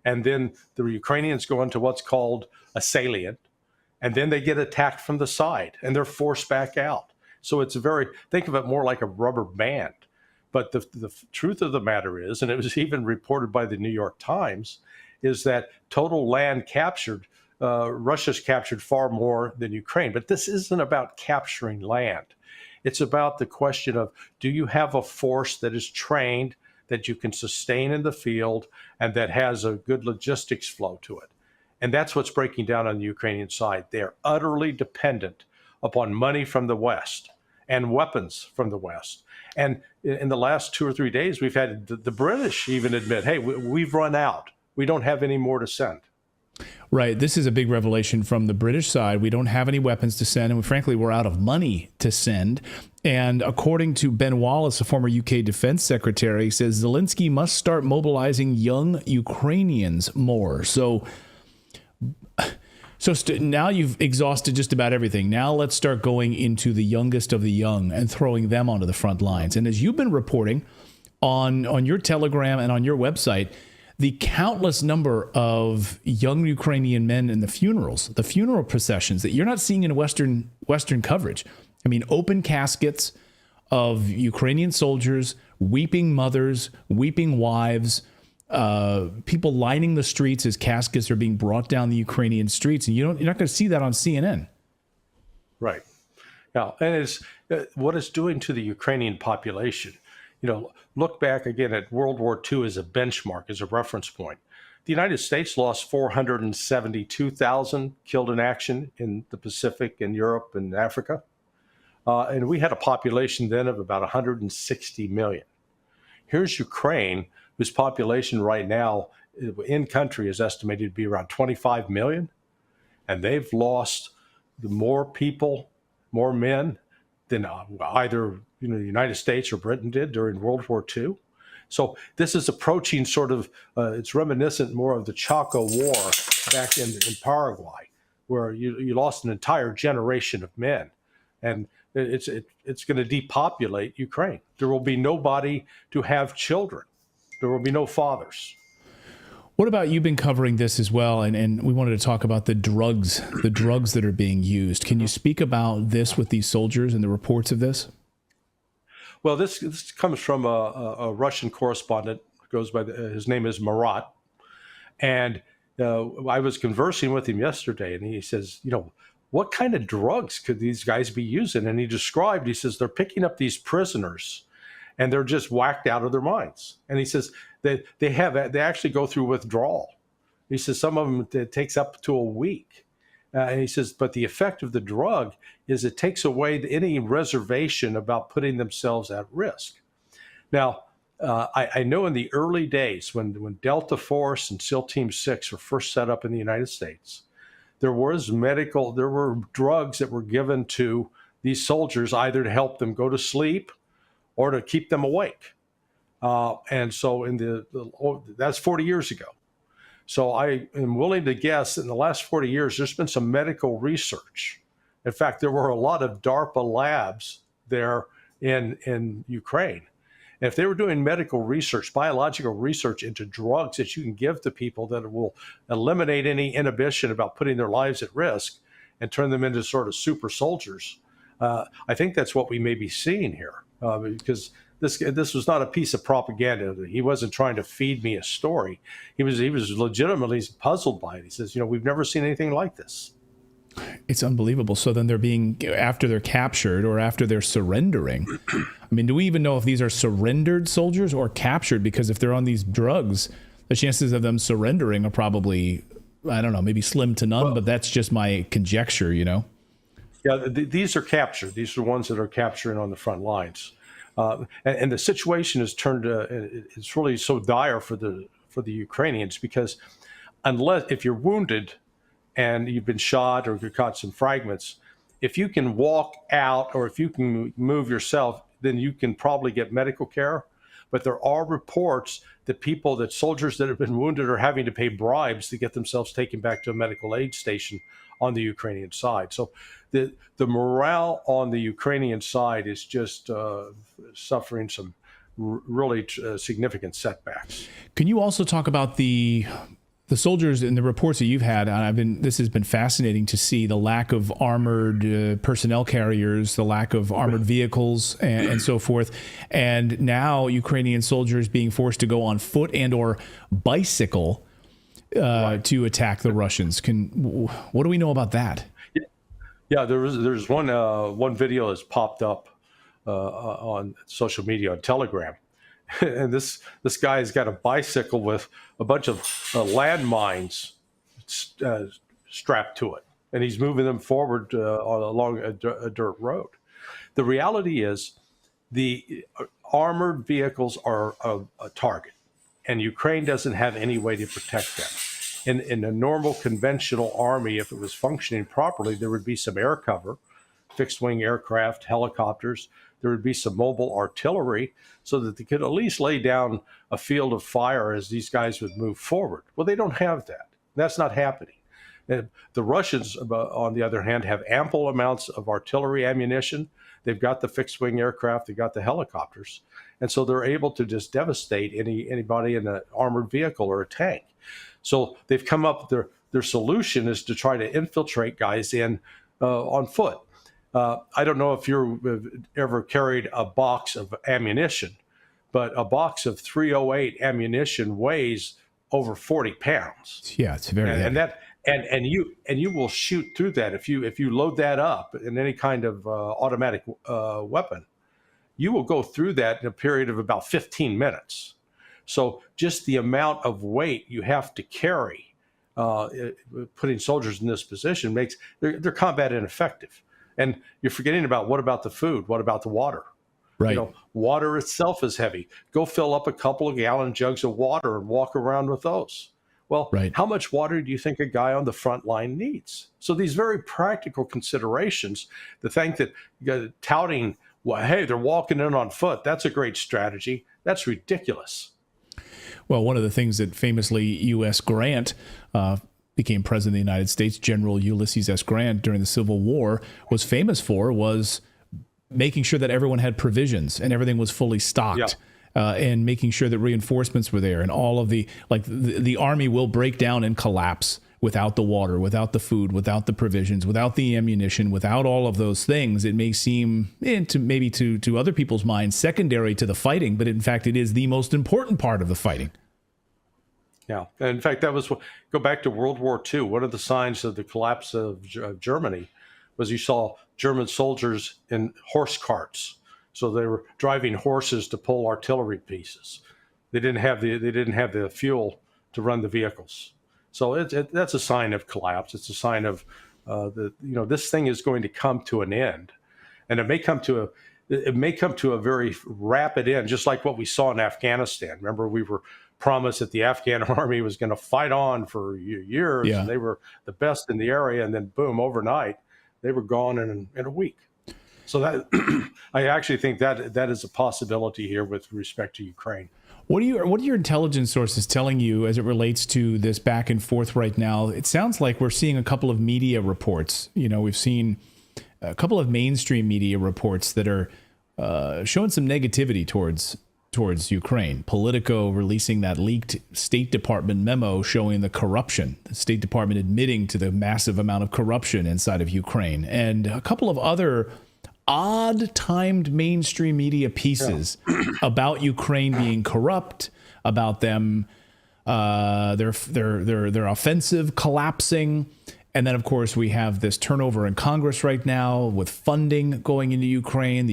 S22: and then the Ukrainians go into what's called a salient, and then they get attacked from the side, and they're forced back out. So think of it more like a rubber band. But the truth of the matter is, and it was even reported by the New York Times, is that total land captured, Russia's captured far more than Ukraine. But this isn't about capturing land. It's about the question of, do you have a force that is trained, that you can sustain in the field, and that has a good logistics flow to it? And that's what's breaking down on the Ukrainian side. They're utterly dependent upon money from the West and weapons from the West. And in the last 2 or 3 days, we've had the British even admit, hey, we've run out. We don't have any more to send.
S2: Right. This is a big revelation from the British side. We don't have any weapons to send, and frankly, we're out of money to send. And according to Ben Wallace, a former UK defense secretary, he says Zelensky must start mobilizing young Ukrainians more. So now you've exhausted just about everything. Now let's start going into the youngest of the young and throwing them onto the front lines. And as you've been reporting on your Telegram and on your website, the countless number of young Ukrainian men in the funeral processions that you're not seeing in Western coverage. I mean, open caskets of Ukrainian soldiers, weeping mothers, weeping wives, people lining the streets as caskets are being brought down the Ukrainian streets, and you're not going to see that on CNN.
S22: Right. Yeah, and it's what it's doing to the Ukrainian population. Look back again at World War II as a benchmark, as a reference point. The United States lost 472,000 killed in action in the Pacific and Europe and Africa. And we had a population then of about 160 million. Here's Ukraine, whose population right now in country is estimated to be around 25 million. And they've lost more people, more men than either the United States or Britain did during World War II. So this is approaching sort of, it's reminiscent more of the Chaco War back in Paraguay, where you lost an entire generation of men. And it's going to depopulate Ukraine. There will be nobody to have children. There will be no fathers.
S2: What about, you've been covering this as well, and we wanted to talk about the drugs that are being used. Can you speak about this with these soldiers and the reports of this?
S22: Well, this comes from a Russian correspondent. Goes by his name is Marat, and I was conversing with him yesterday, and he says, what kind of drugs could these guys be using? And he says they're picking up these prisoners, and they're just whacked out of their minds. And he says they actually go through withdrawal. He says some of them it takes up to a week. And he says, but the effect of the drug is it takes away any reservation about putting themselves at risk. Now, I know in the early days when Delta Force and SEAL Team 6 were first set up in the United States, there were drugs that were given to these soldiers either to help them go to sleep or to keep them awake. And so that's 40 years ago. So I am willing to guess that in the last 40 years, there's been some medical research. In fact, there were a lot of DARPA labs there in Ukraine. And if they were doing medical research, biological research into drugs that you can give to people that will eliminate any inhibition about putting their lives at risk and turn them into sort of super soldiers, I think that's what we may be seeing here, because this was not a piece of propaganda. He wasn't trying to feed me a story. He was legitimately puzzled by it. He says, we've never seen anything like this.
S2: It's unbelievable. So then after they're captured or after they're surrendering, I mean, do we even know if these are surrendered soldiers or captured? Because if they're on these drugs, the chances of them surrendering are probably, I don't know, maybe slim to none, but that's just my conjecture, Yeah,
S22: these are captured. These are ones that are capturing on the front lines. And the situation has turned, it's really so dire for the Ukrainians, because if you're wounded and you've been shot or you've caught some fragments, if you can walk out or if you can move yourself, then you can probably get medical care. But there are reports that soldiers that have been wounded are having to pay bribes to get themselves taken back to a medical aid station on the Ukrainian side. So the morale on the Ukrainian side is just suffering some really significant setbacks.
S2: Can you also talk about the soldiers and the reports that you've had? This has been fascinating to see the lack of armored personnel carriers, the lack of armored vehicles, and so forth. And now Ukrainian soldiers being forced to go on foot and or bicycle to attack the Russians. What do we know about that?
S22: Yeah, there's one video that's popped up on social media, on Telegram. And this guy's got a bicycle with a bunch of landmines strapped to it, and he's moving them forward along a dirt road. The reality is the armored vehicles are a target, and Ukraine doesn't have any way to protect them. In a normal conventional army, if it was functioning properly, there would be some air cover, fixed-wing aircraft, helicopters. There would be some mobile artillery so that they could at least lay down a field of fire as these guys would move forward. Well, they don't have that. That's not happening. And the Russians, on the other hand, have ample amounts of artillery ammunition. They've got the fixed-wing aircraft. They've got the helicopters. And so they're able to just devastate anybody in an armored vehicle or a tank. So they've come up, their solution is to try to infiltrate guys in on foot. I don't know if you've ever carried a box of ammunition, but a box of .308 ammunition weighs over 40 pounds.
S2: Yeah, it's very heavy.
S22: And you will shoot through that if you load that up in any kind of automatic weapon. You will go through that in a period of about 15 minutes. So just the amount of weight you have to carry, putting soldiers in this position, makes their combat ineffective. And you're forgetting about, what about the food? What about the water?
S2: Right.
S22: Water itself is heavy. Go fill up a couple of gallon jugs of water and walk around with those. Well, How much water do you think a guy on the front line needs? So these very practical considerations, the thing that touting, well, hey, they're walking in on foot, that's a great strategy. That's ridiculous.
S2: Well, one of the things that famously U.S. Grant became president of the United States, General Ulysses S. Grant, during the Civil War, was famous for was making sure that everyone had provisions and everything was fully stocked, and making sure that reinforcements were there, and all of the army will break down and collapse without the water, without the food, without the provisions, without the ammunition, without all of those things. It may seem, to other people's minds, secondary to the fighting, but in fact, it is the most important part of the fighting.
S22: Yeah. And in fact, go back to World War II. One of the signs of the collapse of Germany was you saw German soldiers in horse carts. So they were driving horses to pull artillery pieces. They didn't have the fuel to run the vehicles. So that's a sign of collapse. It's a sign of this thing is going to come to an end, and it may come to a very rapid end, just like what we saw in Afghanistan. Remember, we were promised that the Afghan army was going to fight on for years, and they were the best in the area, and then boom, overnight, they were gone in a week. So that I actually think that is a possibility here with respect to Ukraine.
S2: What are your intelligence sources telling you as it relates to this back and forth right now? It sounds like we're seeing a couple of media reports. We've seen a couple of mainstream media reports that are showing some negativity towards Ukraine. Politico releasing that leaked State Department memo showing the corruption, the State Department admitting to the massive amount of corruption inside of Ukraine, and a couple of other odd-timed mainstream media pieces about Ukraine being corrupt, about them, their offensive collapsing. And then, of course, we have this turnover in Congress right now with funding going into Ukraine,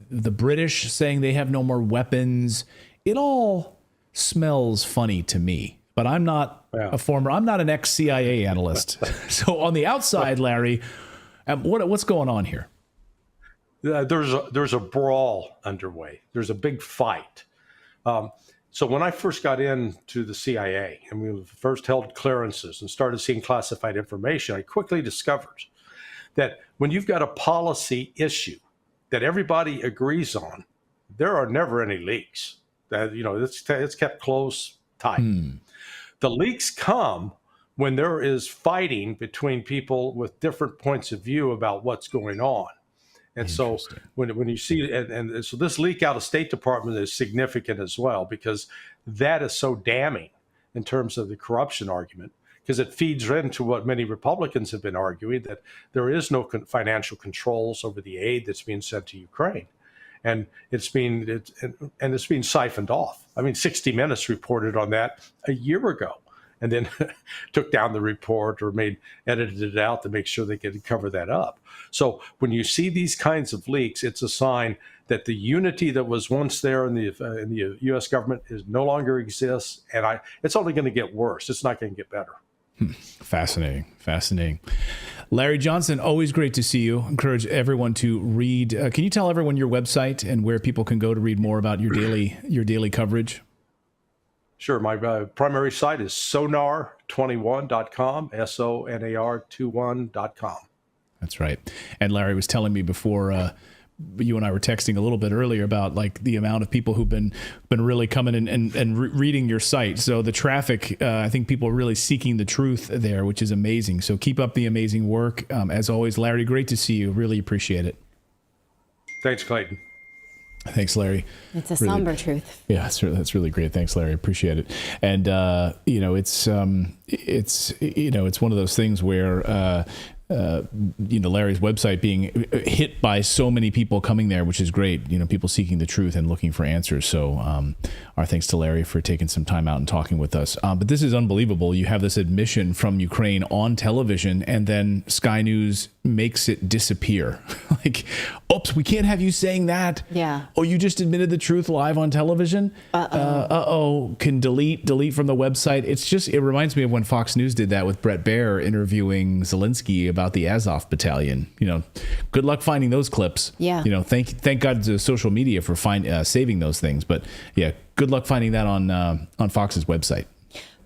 S2: the British saying they have no more weapons. It all smells funny to me. But I'm not I'm not an ex-CIA analyst. So on the outside, Larry, what's going on here?
S22: There's a brawl underway. There's a big fight. So when I first got into the CIA and we first held clearances and started seeing classified information, I quickly discovered that when you've got a policy issue that everybody agrees on, there are never any leaks. That it's kept close, tight. The leaks come when there is fighting between people with different points of view about what's going on. And so when you see and so this leak out of State Department is significant as well, because that is so damning in terms of the corruption argument, because it feeds into what many Republicans have been arguing, that there is no financial controls over the aid that's being sent to Ukraine. And it's being siphoned off. I mean, 60 Minutes reported on that a year ago, and then took down the report or edited it out to make sure they could cover that up. So when you see these kinds of leaks, it's a sign that the unity that was once there in the U.S. government no longer exists, and it's only going to get worse. It's not going to get better.
S2: Fascinating. Larry Johnson, always great to see you. Encourage everyone to read. Can you tell everyone your website and where people can go to read more about your daily coverage?
S22: Sure. My primary site is sonar21.com, sonar21.com.
S2: That's right. And Larry was telling me before you and I were texting a little bit earlier about like the amount of people who've been really coming and reading your site. So the traffic, I think people are really seeking the truth there, which is amazing. So keep up the amazing work. As always, Larry, great to see you. Really appreciate it.
S22: Thanks, Clayton.
S2: Thanks, Larry.
S21: It's a somber truth.
S2: Yeah, that's really great. Thanks, Larry. Appreciate it. And it's one of those things where Larry's website being hit by so many people coming there, which is great. People seeking the truth and looking for answers. So our thanks to Larry for taking some time out and talking with us. But this is unbelievable. You have this admission from Ukraine on television, and then Sky News makes it disappear. Like, oops, we can't have you saying that.
S21: Yeah.
S2: Oh, you just admitted the truth live on television? Can delete from the website. It reminds me of when Fox News did that with Bret Baier interviewing Zelensky about the Azov battalion. Good luck finding those clips.
S21: Yeah.
S2: Thank God to social media for saving those things. But yeah, good luck finding that on Fox's website.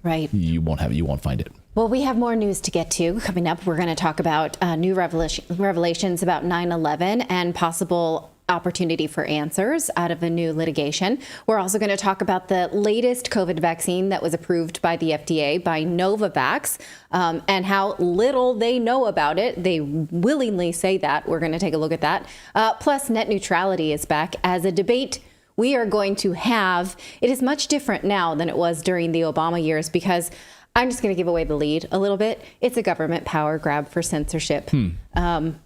S21: Right.
S2: You won't find it.
S21: Well, we have more news to get to. Coming up, we're going to talk about new revelations about 9/11 and possible opportunity for answers out of a new litigation. We're also going to talk about the latest COVID vaccine that was approved by the FDA by Novavax and how little they know about it. They willingly say that. We're going to take a look at that. Plus, net neutrality is back as a debate we are going to have. It is much different now than it was during the Obama years, because I'm just going to give away the lead a little bit. It's a government power grab for censorship. I'm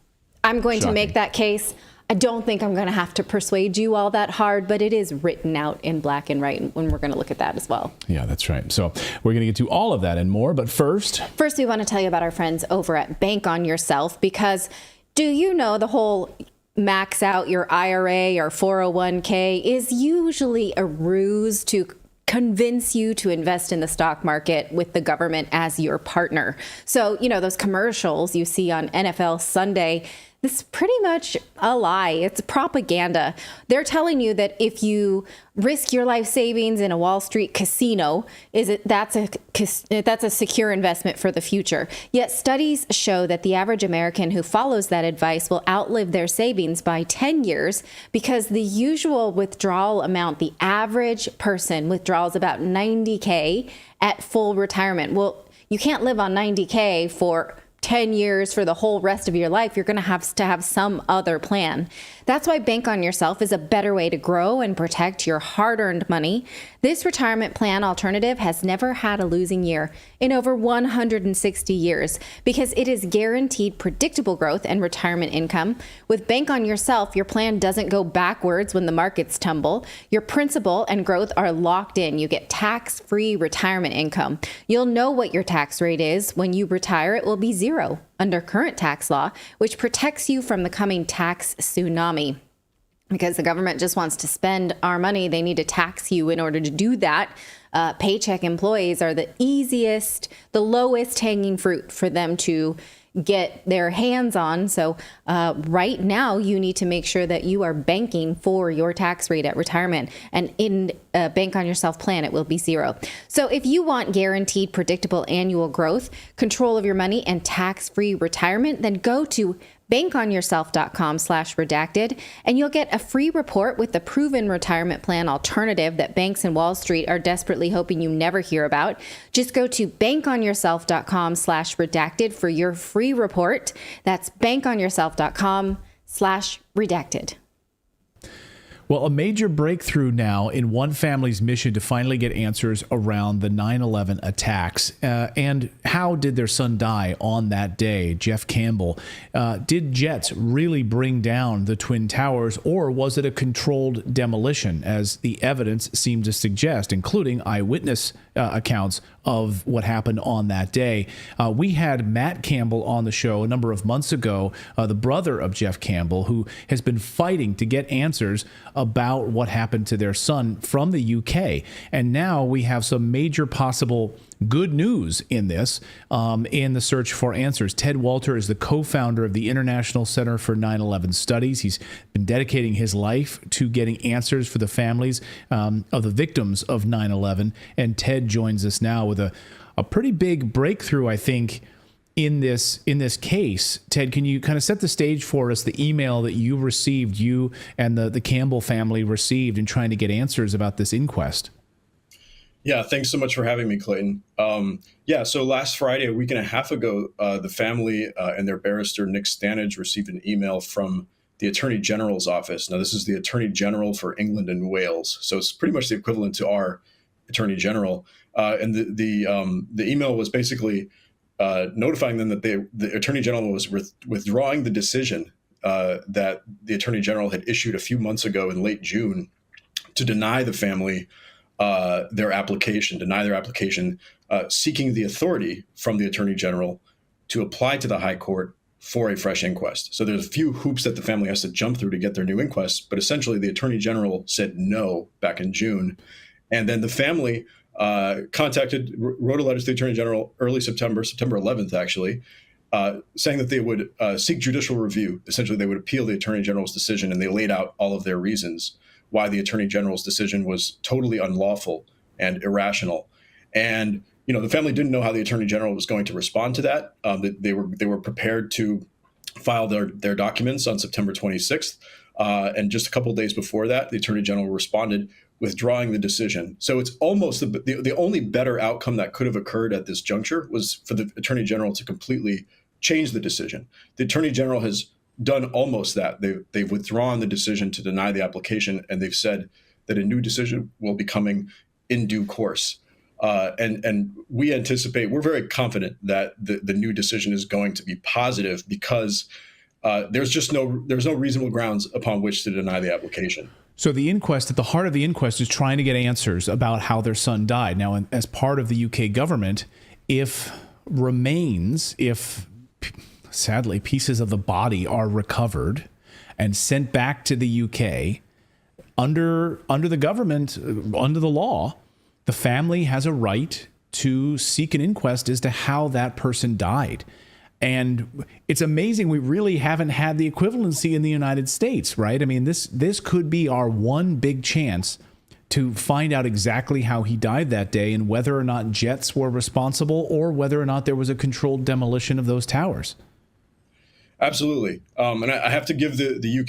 S21: going to make that case. I don't think I'm going to have to persuade you all that hard, but it is written out in black and white, and we're going to look at that as well.
S2: Yeah, that's right. So we're going to get to all of that and more, but first,
S21: we want to tell you about our friends over at Bank on Yourself, because do you know the whole max out your IRA or 401k is usually a ruse to convince you to invest in the stock market with the government as your partner. So, those commercials you see on NFL Sunday, this is pretty much a lie. It's propaganda. They're telling you that if you risk your life savings in a Wall Street casino, that's a secure investment for the future. Yet studies show that the average American who follows that advice will outlive their savings by 10 years because the usual withdrawal amount, the average person withdraws about $90K at full retirement. Well, you can't live on $90K for 10 years for the whole rest of your life. You're going to have some other plan. That's why Bank on Yourself is a better way to grow and protect your hard-earned money. This retirement plan alternative has never had a losing year in over 160 years because it is guaranteed predictable growth and retirement income. With Bank on Yourself, your plan doesn't go backwards when the markets tumble. Your principal and growth are locked in. You get tax-free retirement income. You'll know what your tax rate is. When you retire, it will be zero under current tax law, which protects you from the coming tax tsunami. Because the government just wants to spend our money, they need to tax you in order to do that. Paycheck employees are the lowest hanging fruit for them to get their hands on. So right now, you need to make sure that you are banking for your tax rate at retirement. And in a Bank on Yourself plan, it will be zero. So if you want guaranteed, predictable annual growth, control of your money, and tax-free retirement, then go to bankonyourself.com/redacted, and you'll get a free report with the proven retirement plan alternative that banks and Wall Street are desperately hoping you never hear about. Just go to bankonyourself.com/redacted for your free report. That's bankonyourself.com/redacted.
S2: Well, a major breakthrough now in one family's mission to finally get answers around the 9/11 attacks. And how did their son die on that day? Jeff Campbell. Did jets really bring down the Twin Towers, or was it a controlled demolition, as the evidence seemed to suggest, including eyewitness accounts of what happened on that day? We had Matt Campbell on the show a number of months ago, the brother of Jeff Campbell, who has been fighting to get answers about what happened to their son from the UK. And now we have some major possible good news in this, in the search for answers. Ted Walter is the co-founder of the International Center for 9/11 Studies. He's been dedicating his life to getting answers for the families of the victims of 9/11. And Ted joins us now with a pretty big breakthrough, I think, in this case. Ted, can you kind of set the stage for us, the email that you received, you and the Campbell family received, in trying to get answers about this inquest?
S3: Yeah, thanks so much for having me, Clayton. So last Friday, a week and a half ago, the family and their barrister, Nick Stanage, received an email from the Attorney General's office. Now, this is the Attorney General for England and Wales, so it's pretty much the equivalent to our Attorney General. And the email was basically notifying them that the Attorney General was withdrawing the decision that the Attorney General had issued a few months ago in late June to deny the family their application, seeking the authority from the Attorney General to apply to the High Court for a fresh inquest. So there's a few hoops that the family has to jump through to get their new inquest, but essentially the Attorney General said no back in June. And then the family wrote a letter to the Attorney General early September 11th, actually, saying that they would seek judicial review. Essentially, they would appeal the Attorney General's decision, and they laid out all of their reasons why the Attorney General's decision was totally unlawful and irrational. And the family didn't know how the Attorney General was going to respond to that. They were prepared to file their documents on September 26th. And just a couple of days before that, the Attorney General responded withdrawing the decision. So it's almost the only better outcome that could have occurred at this juncture was for the Attorney General to completely change the decision. The Attorney General has done almost that. They've withdrawn the decision to deny the application, and they've said that a new decision will be coming in due course. And we anticipate, we're very confident that the new decision is going to be positive because there's no reasonable grounds upon which to deny the application.
S2: So the inquest, at the heart of the inquest, is trying to get answers about how their son died. Now, as part of the UK government, if sadly pieces of the body are recovered and sent back to the UK, under the government, under the law, the family has a right to seek an inquest as to how that person died. And it's amazing we really haven't had the equivalency in the United States, right? I mean, this could be our one big chance to find out exactly how he died that day and whether or not jets were responsible or whether or not there was a controlled demolition of those towers.
S3: Absolutely. And I have to give the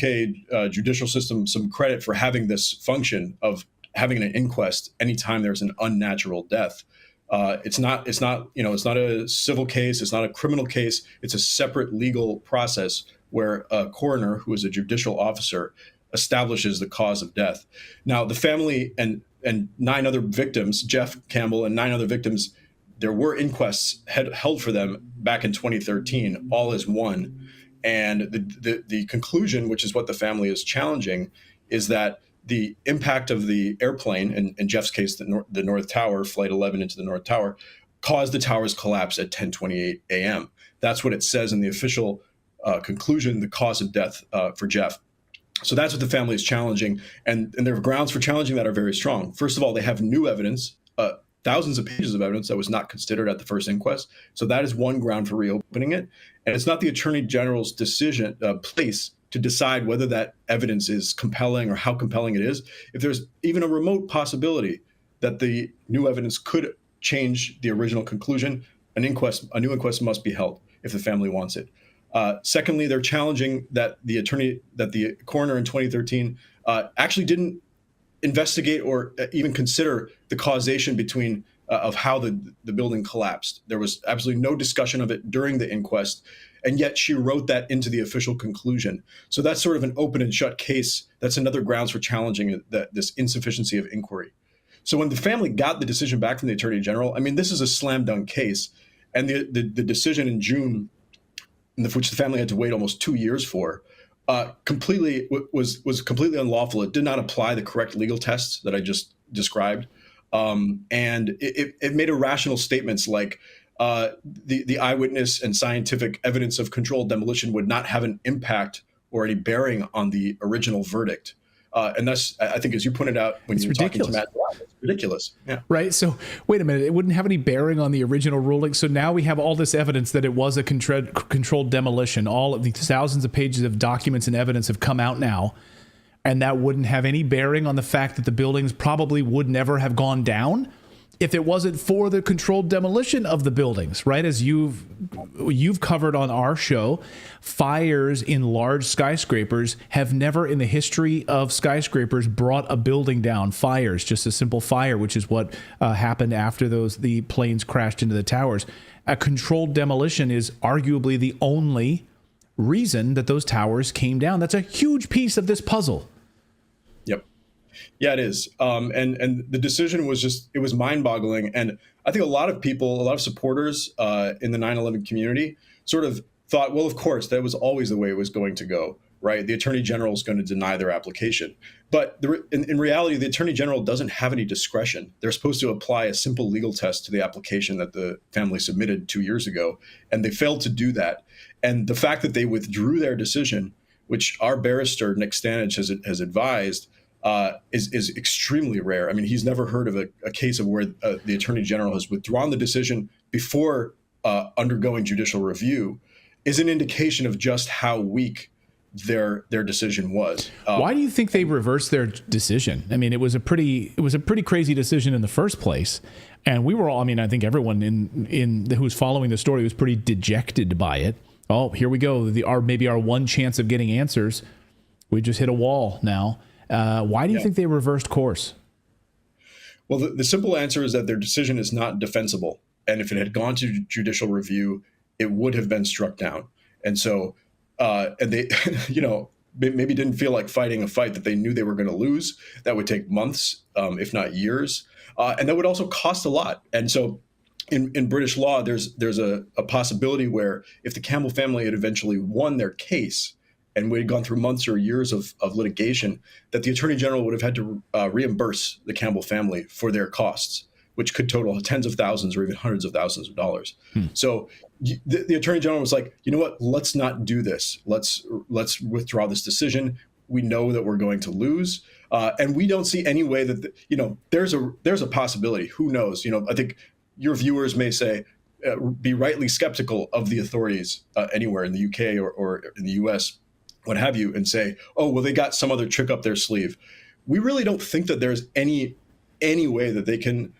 S3: UK judicial system some credit for having this function of having an inquest anytime there's an unnatural death. It's not a civil case. It's not a criminal case. It's a separate legal process where a coroner, who is a judicial officer, establishes the cause of death. Now, the family and 9 other victims, Jeff Campbell and 9 other victims, there were inquests held for them back in 2013, all as one. And the conclusion, which is what the family is challenging, is that the impact of the airplane, in Jeff's case, the North Tower, Flight 11 into the North Tower, caused the tower's collapse at 10:28 a.m. That's what it says in the official conclusion, the cause of death for Jeff. So that's what the family is challenging. And their grounds for challenging that are very strong. First of all, they have new evidence, thousands of pages of evidence that was not considered at the first inquest. So that is one ground for reopening it. And it's not the Attorney General's decision, place to decide whether that evidence is compelling or how compelling it is. If there's even a remote possibility that the new evidence could change the original conclusion, a new inquest must be held if the family wants it. Secondly, they're challenging that the coroner in 2013 actually didn't investigate or even consider the causation between of how the building collapsed. There was absolutely no discussion of it during the inquest, and yet she wrote that into the official conclusion. So that's sort of an open and shut case. That's another grounds for challenging this insufficiency of inquiry. So when the family got the decision back from the Attorney General, I mean, this is a slam dunk case, and the decision in June, which the family had to wait almost 2 years for, was completely unlawful. It did not apply the correct legal tests that I just described, and it made irrational statements like the eyewitness and scientific evidence of controlled demolition would not have an impact or any bearing on the original verdict. And that's, I think, as you pointed out when you were talking to Matt, it's ridiculous. Yeah.
S2: Right. So wait a minute. It wouldn't have any bearing on the original ruling. So now we have all this evidence that it was a controlled demolition. All of the thousands of pages of documents and evidence have come out now. And that wouldn't have any bearing on the fact that the buildings probably would never have gone down if it wasn't for the controlled demolition of the buildings, right? As you've covered on our show, fires in large skyscrapers have never in the history of skyscrapers brought a building down. Fires, just a simple fire, which is what happened after the planes crashed into the towers. A controlled demolition is arguably the only reason that those towers came down. That's a huge piece of this puzzle.
S3: Yep. Yeah, it is. And the decision was it was mind-boggling. And I think a lot of supporters in the 9/11 community sort of thought, well, of course, that was always the way it was going to go, right? The Attorney General is going to deny their application. But in reality, the Attorney General doesn't have any discretion. They're supposed to apply a simple legal test to the application that the family submitted 2 years ago, and they failed to do that. And the fact that they withdrew their decision, which our barrister, Nick Stanage, has advised, is extremely rare. I mean, he's never heard of a case of where the Attorney General has withdrawn the decision before undergoing judicial review, is an indication of just how weak their decision was.
S2: Why do you think they reversed their decision? I mean, it was a pretty crazy decision in the first place, and we were all. I mean, I think everyone who was following the story was pretty dejected by it. Oh, here we go. Maybe our one chance of getting answers, we just hit a wall now. Why do you think they reversed course?
S3: Well, the simple answer is that their decision is not defensible. And if it had gone to judicial review, it would have been struck down. And so, and they, maybe didn't feel like fighting a fight that they knew they were going to lose. That would take months, if not years. And that would also cost a lot. And so in British law, there's a possibility where if the Campbell family had eventually won their case, and we had gone through months or years of litigation, that the Attorney General would have had to reimburse the Campbell family for their costs, which could total tens of thousands or even hundreds of thousands of dollars. So the Attorney General was like, you know what, let's not do this. Let's withdraw this decision. We know that we're going to lose. And we don't see any way that, there's a possibility. Who knows? I think your viewers may say, be rightly skeptical of the authorities anywhere in the UK or in the US, what have you, and say, oh, well, they got some other trick up their sleeve. We really don't think that there's any way that they can,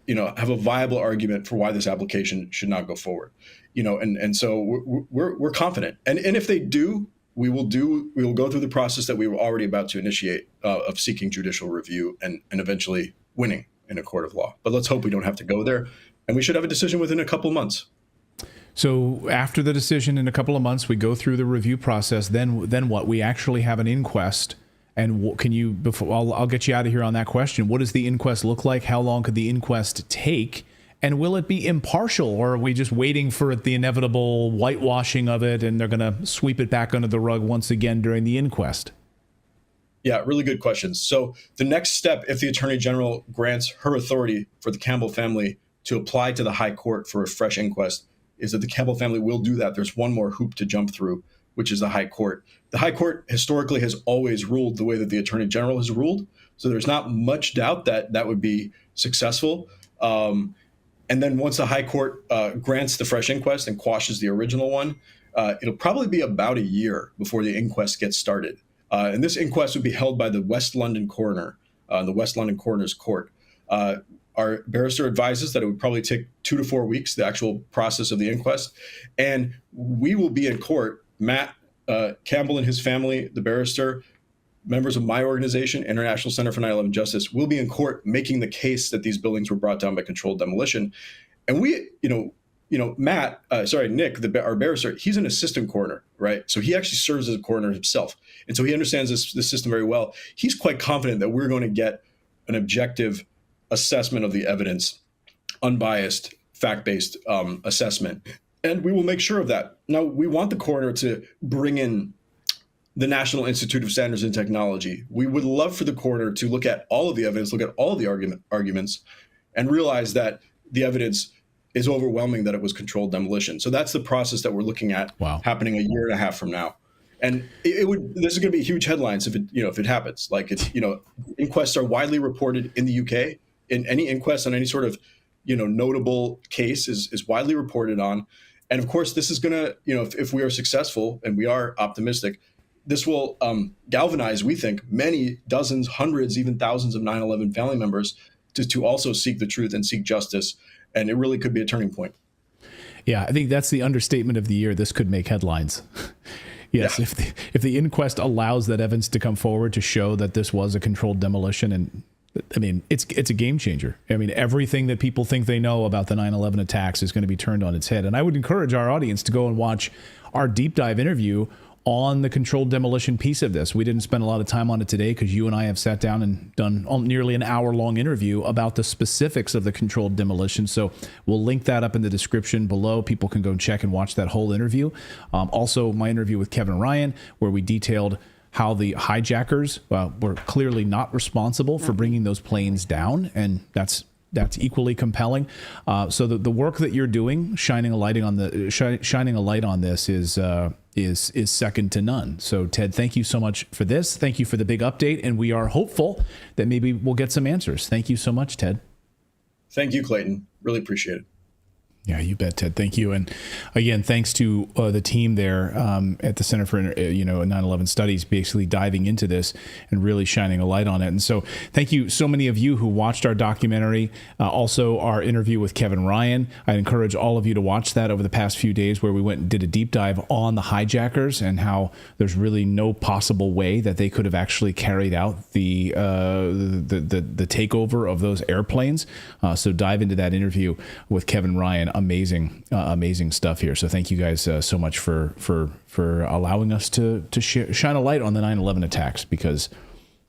S3: have a viable argument for why this application should not go forward. And so we're confident. And if they do, we will go through the process that we were already about to initiate of seeking judicial review and eventually winning in a court of law. But let's hope we don't have to go there. And we should have a decision within a couple months.
S2: So after the decision in a couple of months, we go through the review process. Then what? We actually have an inquest. And can you? Before I'll get you out of here on that question. What does the inquest look like? How long could the inquest take? And will it be impartial, or are we just waiting for the inevitable whitewashing of it, and they're going to sweep it back under the rug once again during the inquest?
S3: Yeah, really good questions. So the next step, if the Attorney General grants her authority for the Campbell family to apply to the High Court for a fresh inquest, is that the Campbell family will do that. There's one more hoop to jump through, which is the High Court. The High Court historically has always ruled the way that the Attorney General has ruled. So there's not much doubt that that would be successful. And then once the High Court grants the fresh inquest and quashes the original one, it'll probably be about a year before the inquest gets started. And this inquest would be held by the West London coroner, the West London Coroner's Court. Our barrister advises that it would probably take 2 to 4 weeks, the actual process of the inquest. And we will be in court. Matt Campbell and his family, the barrister, members of my organization, International Center for 9/11 Justice, will be in court making the case that these buildings were brought down by controlled demolition. And we, Nick, our barrister, he's an assistant coroner, right? So he actually serves as a coroner himself. And so he understands this system very well. He's quite confident that we're going to get an objective assessment of the evidence, unbiased, fact-based assessment. And we will make sure of that. Now, we want the coroner to bring in the National Institute of Standards and Technology. We would love for the coroner to look at all of the evidence, look at all of the arguments, and realize that the evidence is overwhelming that it was controlled demolition. So that's the process that we're looking at happening a year and a half from now. And this is going to be huge headlines if it happens. Like inquests are widely reported in the UK. In any inquest on any sort of, notable case is widely reported on. And of course, this is going to, if we are successful, and we are optimistic, this will galvanize, we think, many dozens, hundreds, even thousands of 9/11 family members to also seek the truth and seek justice. And it really could be a turning point.
S2: Yeah, I think that's the understatement of the year. This could make headlines. Yes, yeah. If the inquest allows that evidence to come forward to show that this was a controlled demolition, and I mean, it's a game changer. I mean, everything that people think they know about the 9/11 attacks is going to be turned on its head. And I would encourage our audience to go and watch our deep dive interview on the controlled demolition piece of this. We didn't spend a lot of time on it today because you and I have sat down and done nearly an hour-long interview about the specifics of the controlled demolition. So we'll link that up in the description below. People can go and check and watch that whole interview. Also, my interview with Kevin Ryan, where we detailed how the hijackers were clearly not responsible for bringing those planes down, and that's equally compelling. So the work that you're doing, shining a light on this, is second to none. So Ted, thank you so much for this. Thank you for the big update, and we are hopeful that maybe we'll get some answers. Thank you so much, Ted.
S3: Thank you, Clayton. Really appreciate it.
S2: Yeah, you bet, Ted. Thank you. And again, thanks to the team there at the Center for 9/11 Studies, basically diving into this and really shining a light on it. And so thank you so many of you who watched our documentary, also our interview with Kevin Ryan. I encourage all of you to watch that over the past few days, where we went and did a deep dive on the hijackers and how there's really no possible way that they could have actually carried out the takeover of those airplanes. So dive into that interview with Kevin Ryan. Amazing stuff here. So thank you guys so much for allowing us to shine a light on the 9/11 attacks, because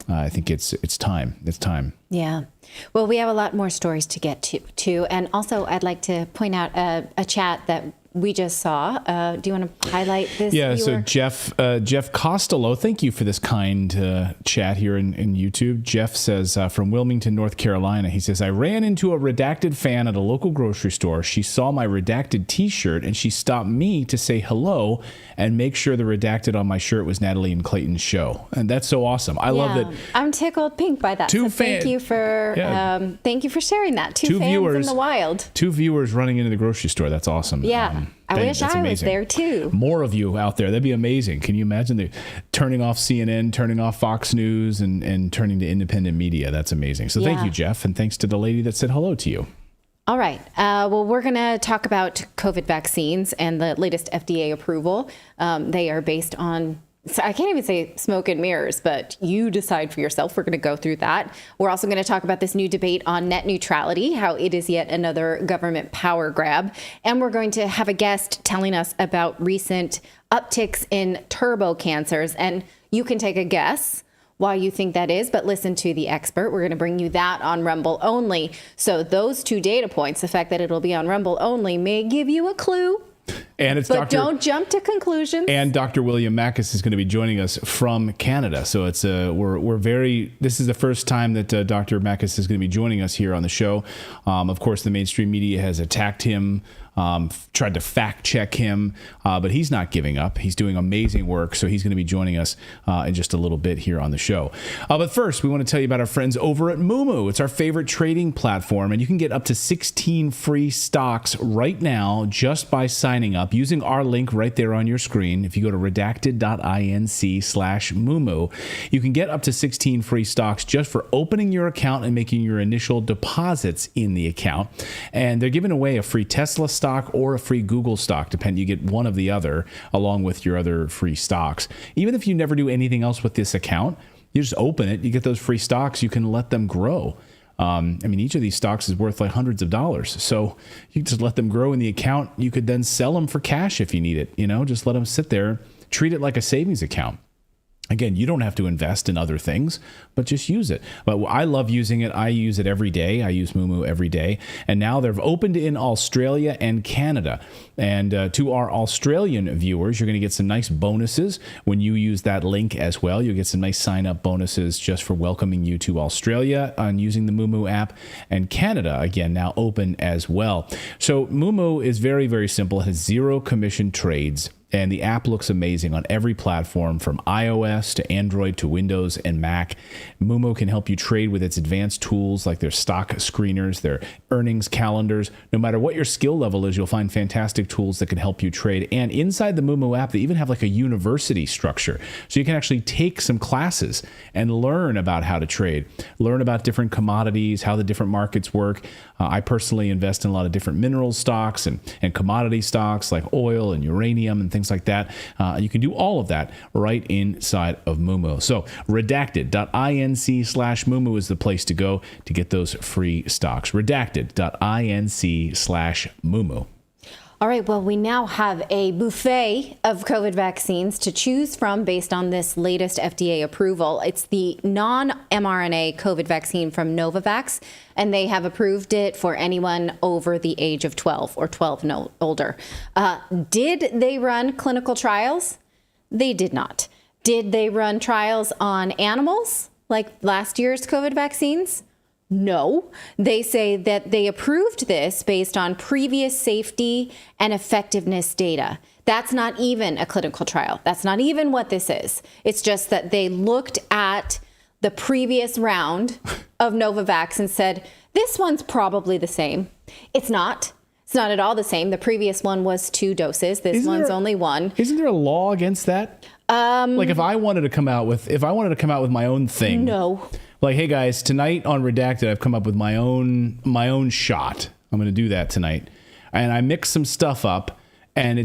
S2: I think it's time. It's time.
S21: Yeah. Well, we have a lot more stories to get to. And also, I'd like to point out a chat that we just saw. Do you want to highlight this?
S2: Yeah,
S21: viewer?
S2: so Jeff Costello, thank you for this kind chat here in YouTube. Jeff says, from Wilmington, North Carolina, he says, I ran into a Redacted fan at a local grocery store. She saw my Redacted t-shirt and she stopped me to say hello and make sure the Redacted on my shirt was Natalie and Clayton's show. And that's so awesome. I love that.
S21: I'm tickled pink by that. Thank you for sharing that. Two fans
S2: viewers
S21: in the wild.
S2: 2 viewers running into the grocery store. That's awesome.
S21: Yeah. I wish I was there too.
S2: More of you out there. That'd be amazing. Can you imagine turning off CNN, turning off Fox News, and turning to independent media? That's amazing. So thank you, Jeff. And thanks to the lady that said hello to you.
S21: All right. Well, we're going to talk about COVID vaccines and the latest FDA approval. They are based on, I can't even say smoke and mirrors, but you decide for yourself. We're going to go through that. We're also going to talk about this new debate on net neutrality, how it is yet another government power grab. And we're going to have a guest telling us about recent upticks in turbo cancers. And you can take a guess why you think that is, but listen to the expert. We're going to bring you that on Rumble only. So those 2 data points, the fact that it'll be on Rumble only, may give you a clue.
S2: And it's
S21: but don't jump to conclusions.
S2: And Dr. William Mackis is going to be joining us from Canada. So it's this is the first time that Dr. Mackis is going to be joining us here on the show. Of course, the mainstream media has attacked him, tried to fact check him, but he's not giving up. He's doing amazing work. So he's going to be joining us in just a little bit here on the show. But first, we want to tell you about our friends over at Moomoo. It's our favorite trading platform, and you can get up to 16 free stocks right now just by signing up using our link right there on your screen. If you go to redacted.inc/Moomoo, you can get up to 16 free stocks just for opening your account and making your initial deposits in the account. And they're giving away a free Tesla stock or a free Google stock, depending. You get one of the other along with your other free stocks. Even if you never do anything else with this account, you just open it, you get those free stocks, you can let them grow. Each of these stocks is worth like hundreds of dollars. So you just let them grow in the account. You could then sell them for cash if you need it. Just let them sit there, treat it like a savings account. Again, you don't have to invest in other things, but just use it. But I love using it. I use it every day. I use Moomoo every day. And now they've opened in Australia and Canada. And to our Australian viewers, you're going to get some nice bonuses when you use that link as well. You'll get some nice sign-up bonuses just for welcoming you to Australia on using the Moomoo app. And Canada, again, now open as well. So Moomoo is very, very simple. It has 0 commission trades. And the app looks amazing on every platform from iOS to Android to Windows and Mac. Moomoo can help you trade with its advanced tools like their stock screeners, their earnings calendars. No matter what your skill level is, you'll find fantastic tools that can help you trade. And inside the Moomoo app, they even have like a university structure. So you can actually take some classes and learn about how to trade, learn about different commodities, how the different markets work. I personally invest in a lot of different mineral stocks and commodity stocks like oil and uranium and things like that. You can do all of that right inside of Moomoo. So redacted.inc/Moomoo is the place to go to get those free stocks. Redacted.inc/Moomoo.
S21: All right, well, we now have a buffet of COVID vaccines to choose from based on this latest FDA approval. It's the non-mRNA COVID vaccine from Novavax, and they have approved it for anyone over the age of 12 or 12 and older. Did they run clinical trials? They did not. Did they run trials on animals like last year's COVID vaccines? No. They say that they approved this based on previous safety and effectiveness data. That's not even a clinical trial. That's not even what this is. It's just that they looked at the previous round of Novavax and said, this one's probably the same. It's not. It's not at all the same. The previous one was 2 doses. This one's only 1.
S2: Isn't there a law against that? Like if I wanted to come out with my own thing.
S21: No.
S2: Like, hey guys, tonight on Redacted, I've come up with my own shot. I'm going to do that tonight, and I mix some stuff up, and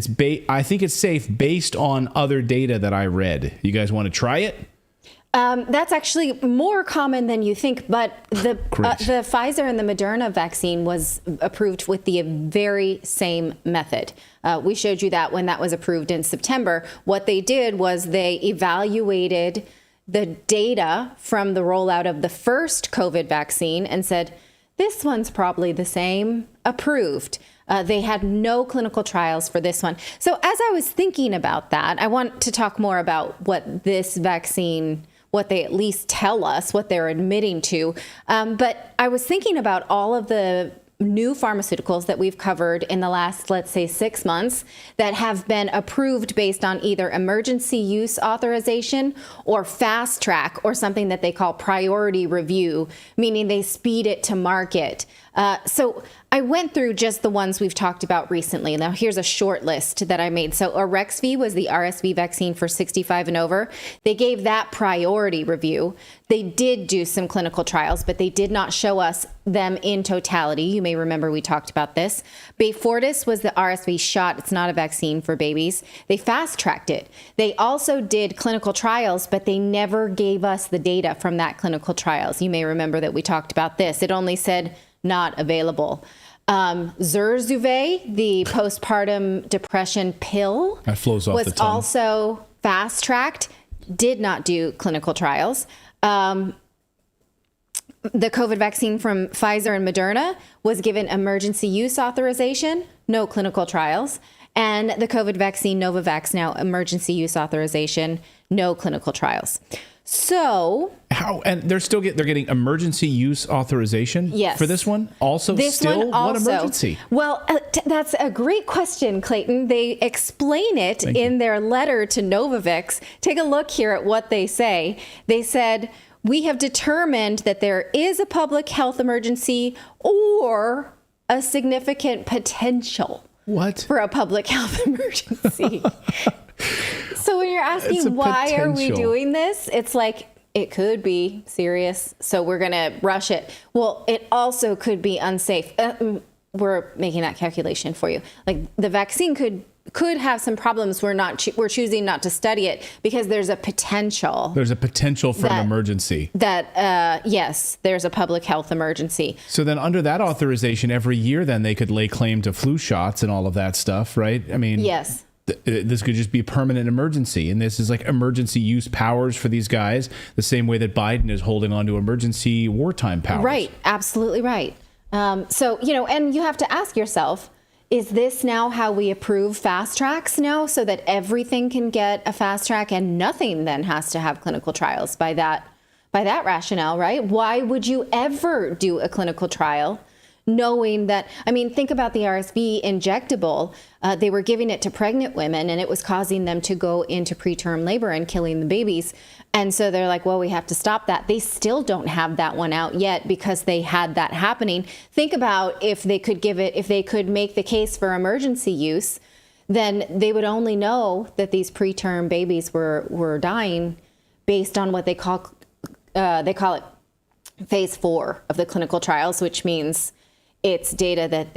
S2: I think it's safe based on other data that I read. You guys want to try it?
S21: That's actually more common than you think, but the Pfizer and the Moderna vaccine was approved with the very same method. We showed you that when that was approved in September. What they did was they evaluated the data from the rollout of the first COVID vaccine and said, This one's probably the same. Approved. They had no clinical trials for this one. So as I was thinking about that, I want to talk more about what this vaccine, what they at least tell us, what they're admitting to. But I was thinking about all of the new pharmaceuticals that we've covered in the last, let's say, 6 months that have been approved based on either emergency use authorization or fast track or something that they call priority review, meaning they speed it to market. So I went through just the ones we've talked about recently. Now, here's a short list that I made. So Arexvy was the RSV vaccine for 65 and over. They gave that priority review. They did do some clinical trials, but they did not show us them in totality. You may remember we talked about this. Beyfortus was the RSV shot. It's not a vaccine for babies. They fast-tracked it. They also did clinical trials, but they never gave us the data from that clinical trials. You may remember that we talked about this. It only said not available. Zurzuvae, the postpartum depression pill,
S2: that flows off
S21: was
S2: the tongue.
S21: Also fast-tracked, did not do clinical trials. The COVID vaccine from Pfizer and Moderna was given emergency use authorization, no clinical trials. And the COVID vaccine Novavax, now emergency use authorization, no clinical trials. So
S2: how, and they're getting emergency use authorization for this one? Also,
S21: this
S2: still,
S21: one also,
S2: what emergency?
S21: Well, that's a great question, Clayton. They explain it in their letter to Novavax. Take a look here at what they say. They said, we have determined that there is a public health emergency or a significant potential for a public health emergency. So when you're asking why are we doing this, it's like, it could be serious, so we're going to rush it. Well, it also could be unsafe. We're making that calculation for you. Like the vaccine could have some problems. We're choosing not to study it because there's a potential.
S2: There's a potential for an emergency.
S21: Yes, there's a public health emergency.
S2: So then under that authorization, every year then they could lay claim to flu shots and all of that stuff, right? I mean,
S21: yes.
S2: This could just be a permanent emergency. And this is like emergency use powers for these guys, the same way that Biden is holding on to emergency wartime powers.
S21: Right. Absolutely right. So, and you have to ask yourself, is this now how we approve fast tracks now so that everything can get a fast track and nothing then has to have clinical trials by that rationale, right? Why would you ever do a clinical trial knowing that, think about the RSV injectable. They were giving it to pregnant women and it was causing them to go into preterm labor and killing the babies. And so they're like, well, we have to stop that. They still don't have that one out yet because they had that happening. Think about if they could make the case for emergency use, then they would only know that these preterm babies were dying based on what they call it phase 4 of the clinical trials, which means it's data that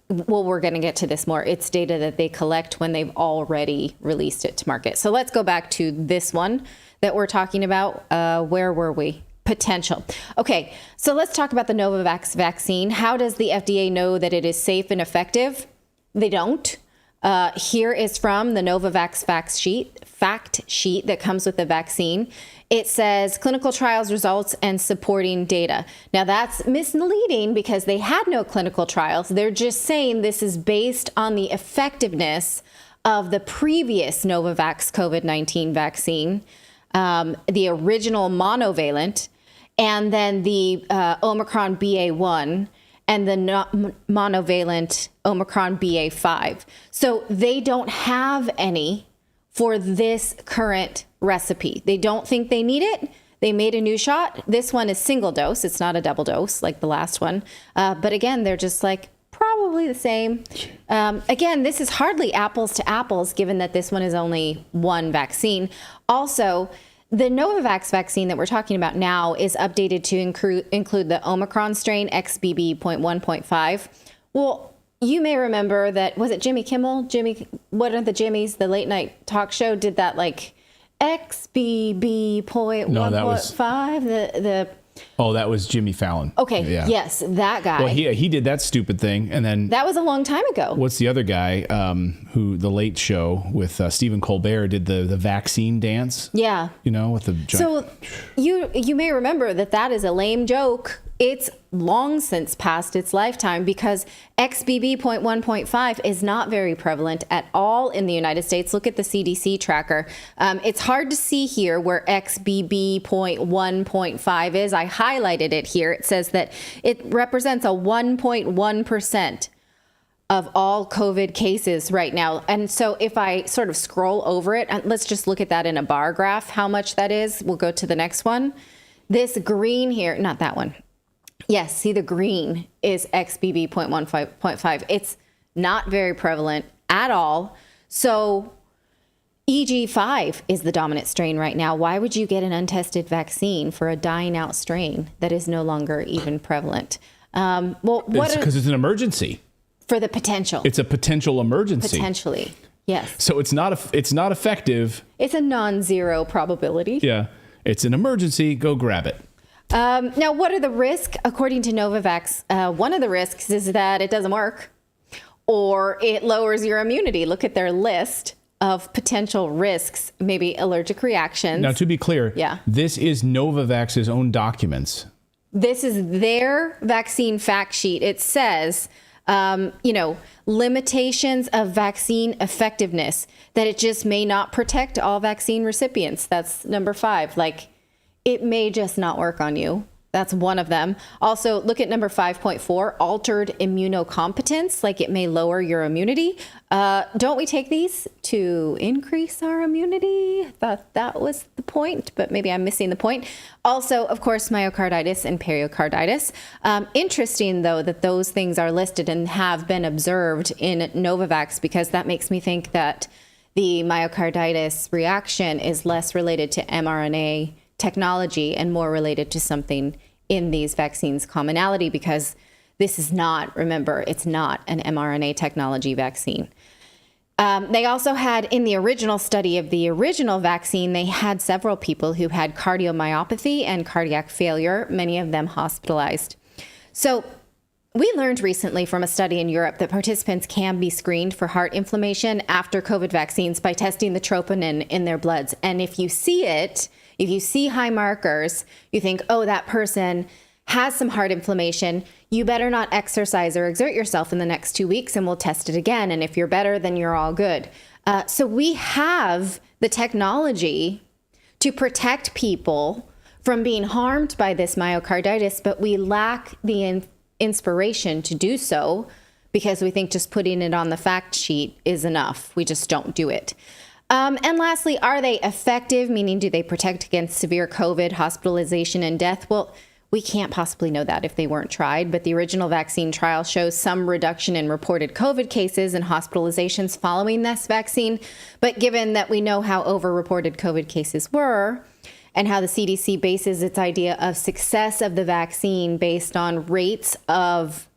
S21: we're going to get to this more. It's data that they collect when they've already released it to market. So let's go back to this one that we're talking about. Where were we? Potential. Okay, so let's talk about the Novavax vaccine. How does the FDA know that it is safe and effective? They don't. Here is from the Novavax fact sheet that comes with the vaccine. It says clinical trials results and supporting data. Now that's misleading because they had no clinical trials. They're just saying this is based on the effectiveness of the previous Novavax COVID-19 vaccine, the original monovalent, and then the Omicron BA.1 and the monovalent Omicron BA.5. So they don't have any for this current recipe. They don't think they need it. They made a new shot. This one is single dose. It's not a double dose like the last one. But again, they're just like probably the same. Again, this is hardly apples to apples, given that this one is only one vaccine. Also, the Novavax vaccine that we're talking about now is updated to include the Omicron strain XBB.1.5. Well, you may remember that, was it Jimmy Kimmel? One of the Jimmys, the late night talk show, did that like XBB.1.5?
S2: Oh, that was Jimmy Fallon.
S21: Okay, yeah. Yes, that guy.
S2: Well, he did that stupid thing, and then
S21: that was a long time ago.
S2: What's the other guy who the Late Show with Stephen Colbert did the vaccine dance?
S21: Yeah,
S2: with the giant...
S21: So you may remember that is a lame joke it's long since past its lifetime because XBB.1.5 is not very prevalent at all in the United States. Look at the CDC tracker. It's hard to see here where XBB.1.5 is. I highlighted it here. It says that it represents a 1.1% of all COVID cases right now. And so if I sort of scroll over it, and let's just look at that in a bar graph, how much that is. We'll go to the next one. This green here, not that one. Yes, see the green is XBB.1.5. It's not very prevalent at all. So EG5 is the dominant strain right now. Why would you get an untested vaccine for a dying out strain that is no longer even prevalent?
S2: Because it's an emergency.
S21: For the potential.
S2: It's a potential emergency.
S21: Potentially, yes.
S2: So it's not effective.
S21: It's a non-zero probability.
S2: Yeah. It's an emergency. Go grab it.
S21: Now, what are the risks? According to Novavax, one of the risks is that it doesn't work or it lowers your immunity. Look at their list of potential risks, maybe allergic reactions.
S2: Now, to be clear,
S21: yeah,
S2: this is Novavax's own documents.
S21: This is their vaccine fact sheet. It says, limitations of vaccine effectiveness, that it just may not protect all vaccine recipients. That's number 5. Like, it may just not work on you. That's one of them. Also, look at number 5.4, altered immunocompetence, like it may lower your immunity. Don't we take these to increase our immunity? I thought that was the point, but maybe I'm missing the point. Also, of course, myocarditis and pericarditis. Interesting, though, that those things are listed and have been observed in Novavax, because that makes me think that the myocarditis reaction is less related to mRNA technology and more related to something in these vaccines commonality, because this is not, remember, it's not an mRNA technology vaccine. They also had, in the original study of the original vaccine, they had several people who had cardiomyopathy and cardiac failure, many of them hospitalized. So we learned recently from a study in Europe that participants can be screened for heart inflammation after COVID vaccines by testing the troponin in their bloods. And if you see it, if you see high markers, you think, oh, that person has some heart inflammation, you better not exercise or exert yourself in the next 2 weeks, and we'll test it again. And if you're better, then you're all good. So we have the technology to protect people from being harmed by this myocarditis, but we lack the inspiration to do so because we think just putting it on the fact sheet is enough. We just don't do it. And lastly, are they effective? Meaning, do they protect against severe COVID, hospitalization, and death? Well, we can't possibly know that if they weren't tried, but the original vaccine trial shows some reduction in reported COVID cases and hospitalizations following this vaccine. But given that we know how overreported COVID cases were and how the CDC bases its idea of success of the vaccine based on rates of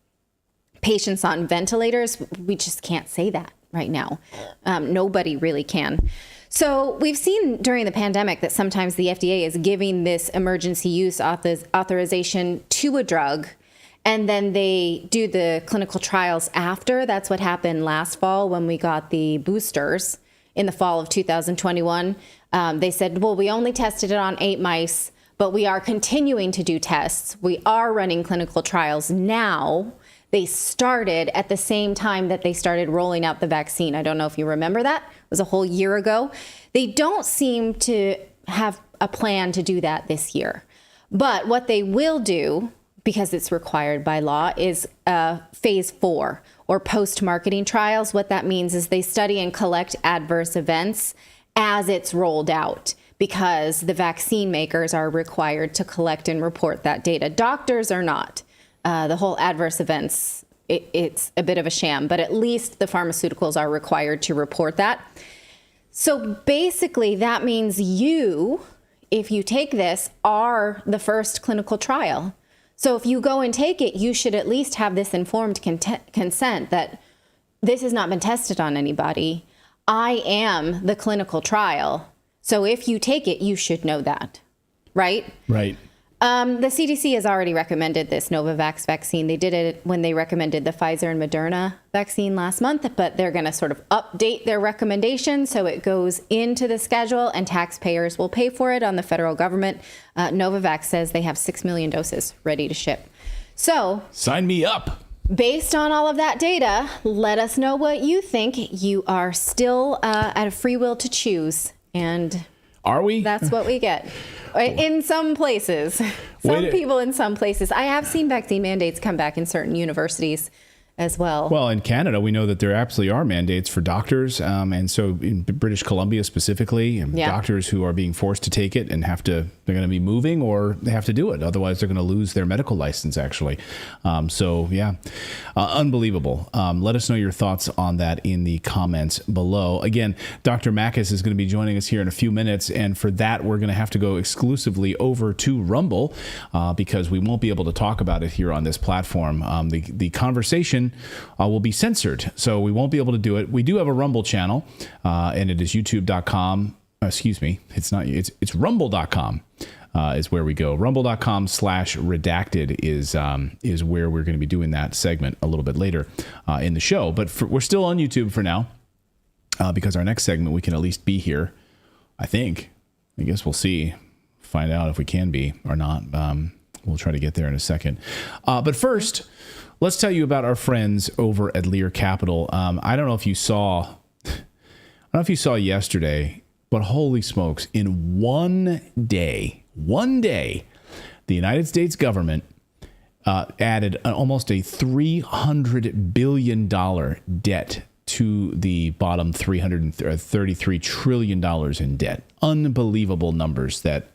S21: patients on ventilators, we just can't say that right now. Nobody really can. So we've seen during the pandemic that sometimes the FDA is giving this emergency use authorization to a drug, and then they do the clinical trials after. That's what happened last fall when we got the boosters in the fall of 2021. They said, well, we only tested it on 8 mice, but we are continuing to do tests. We are running clinical trials now. They started at the same time that they started rolling out the vaccine. I don't know if you remember that. It was a whole year ago. They don't seem to have a plan to do that this year. But what they will do, because it's required by law, is phase 4 or post-marketing trials. What that means is they study and collect adverse events as it's rolled out, because the vaccine makers are required to collect and report that data. Doctors are not. The whole adverse events, it's a bit of a sham, but at least the pharmaceuticals are required to report that. So basically, that means you, if you take this, are the first clinical trial. So if you go and take it, you should at least have this informed consent that this has not been tested on anybody. I am the clinical trial. So if you take it, you should know that, right?
S2: Right.
S21: The CDC has already recommended this Novavax vaccine. They did it when they recommended the Pfizer and Moderna vaccine last month, but they're going to sort of update their recommendation so it goes into the schedule and taxpayers will pay for it on the federal government. Novavax says they have 6 million doses ready to ship. So
S2: sign me up.
S21: Based on all of that data, let us know what you think. You are still at a free will to choose. And
S2: are we?
S21: That's what we get. In some places. Some people in some places. I have seen vaccine mandates come back in certain universities as well.
S2: Well, in Canada, we know that there absolutely are mandates for doctors. And so in British Columbia specifically, doctors who are being forced to take it and they're going to be moving or they have to do it. Otherwise, they're going to lose their medical license, actually. Unbelievable. Let us know your thoughts on that in the comments below. Again, Dr. Makis is going to be joining us here in a few minutes. And for that, we're going to have to go exclusively over to Rumble because we won't be able to talk about it here on this platform. The conversation will be censored, so we won't be able to do it. We do have a Rumble channel, and it is youtube.com. Excuse me, it's not. It's rumble.com is where we go. Rumble.com/redacted is where we're going to be doing that segment a little bit later in the show. But we're still on YouTube for now because our next segment we can at least be here. I think. I guess we'll see. Find out if we can be or not. We'll try to get there in a second. But first, let's tell you about our friends over at Lear Capital. I don't know if you saw yesterday, but holy smokes, in one day, the United States government added almost a $300 billion debt to the bottom $33 trillion in debt. Unbelievable numbers that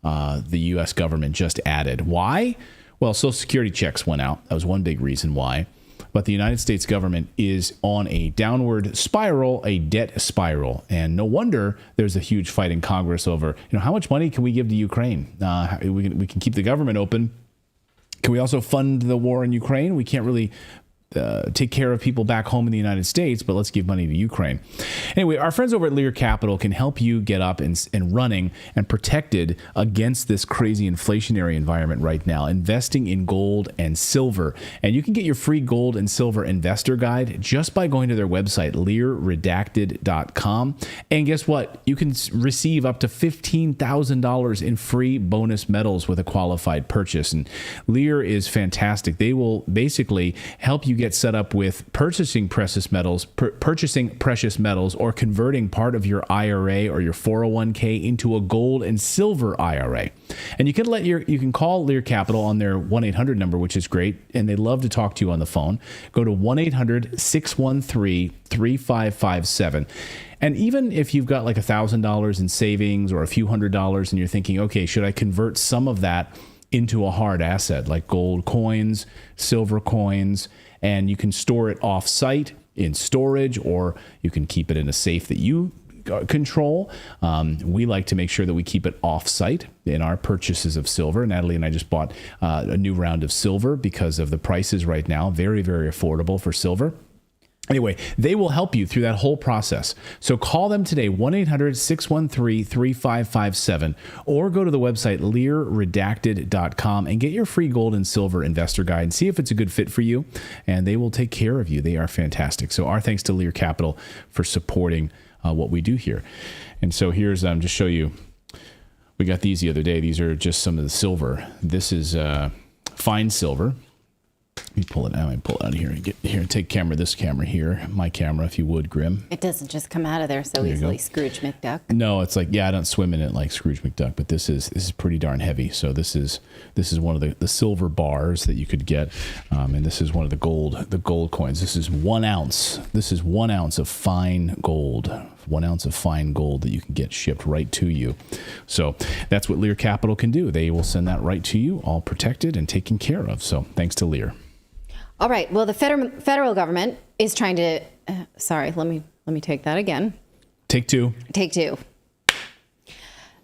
S2: the U.S. government just added. Why? Well, Social Security checks went out. That was one big reason why. But the United States government is on a downward spiral, a debt spiral. And no wonder there's a huge fight in Congress over, how much money can we give to Ukraine? We can keep the government open. Can we also fund the war in Ukraine? We can't really take care of people back home in the United States, but let's give money to Ukraine. Anyway, our friends over at Lear Capital can help you get up and running and protected against this crazy inflationary environment right now, investing in gold and silver. And you can get your free gold and silver investor guide just by going to their website, learredacted.com. And guess what? You can receive up to $15,000 in free bonus metals with a qualified purchase. And Lear is fantastic. They will basically help you get set up with purchasing precious metals, or converting part of your IRA or your 401k into a gold and silver IRA. And you can call Lear Capital on their 1-800 number, which is great, and they love to talk to you on the phone. Go to 1-800-613-3557. And even if you've got like $1,000 in savings or a few $100s and you're thinking, okay, should I convert some of that into a hard asset like gold coins, silver coins, and you can store it off-site in storage, or you can keep it in a safe that you control. We like to make sure that we keep it off-site in our purchases of silver. Natalie and I just bought a new round of silver because of the prices right now. Very, very affordable for silver. Anyway, they will help you through that whole process. So call them today, 1-800-613-3557, or go to the website learredacted.com and get your free gold and silver investor guide and see if it's a good fit for you, and they will take care of you. They are fantastic. So our thanks to Lear Capital for supporting what we do here. And so here's, just show you, we got these the other day. These are just some of the silver. This is fine silver. Let me pull it out. Of here and get here. Take this camera here. My camera, if you would, Grim.
S21: It doesn't just come out of there so easily, Scrooge McDuck.
S2: No, it's like, I don't swim in it like Scrooge McDuck, but this is pretty darn heavy. So this is one of the silver bars that you could get, and this is one of the gold coins. This is 1 ounce. This is 1 ounce of fine gold. 1 ounce of fine gold that you can get shipped right to you. So that's what Lear Capital can do. They will send that right to you, all protected and taken care of. So thanks to Lear.
S21: All right. Well, the federal government is trying to. Sorry. Let me take that again.
S2: Take two.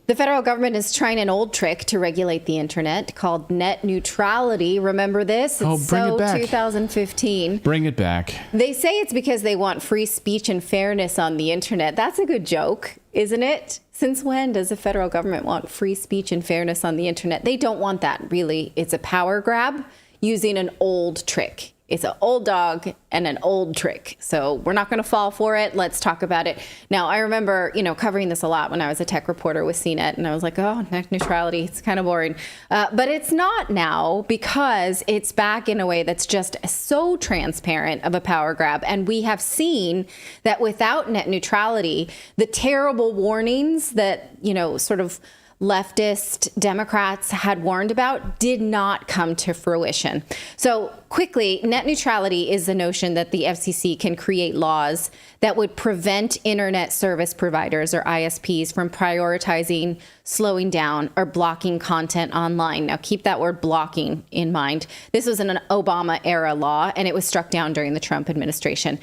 S21: The federal government is trying an old trick to regulate the internet called net neutrality. Remember this? It's
S2: bring it back.
S21: 2015.
S2: Bring it back.
S21: They say it's because they want free speech and fairness on the internet. That's a good joke, isn't it? Since when does the federal government want free speech and fairness on the internet? They don't want that, really. It's a power grab using an old trick. It's an old dog and an old trick. So we're not going to fall for it. Let's talk about it. Now, I remember, covering this a lot when I was a tech reporter with CNET, and I was like, oh, net neutrality, it's kind of boring. But it's not now, because it's back in a way that's just so transparent of a power grab. And we have seen that without net neutrality, the terrible warnings that, sort of leftist Democrats had warned about did not come to fruition. So quickly, net neutrality is the notion that the FCC can create laws that would prevent internet service providers, or ISPs, from prioritizing, slowing down, or blocking content online. Now, keep that word blocking in mind. This was an Obama-era law, and it was struck down during the Trump administration.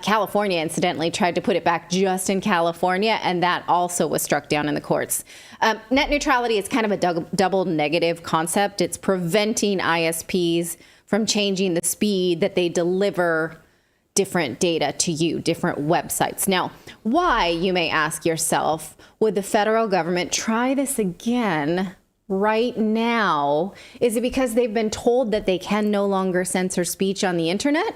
S21: California, incidentally, tried to put it back just in California, and that also was struck down in the courts. Net neutrality is kind of a double negative concept. It's preventing ISPs from changing the speed that they deliver different data to you, different websites. Now, why, you may ask yourself, would the federal government try this again right now? Is it because they've been told that they can no longer censor speech on the internet?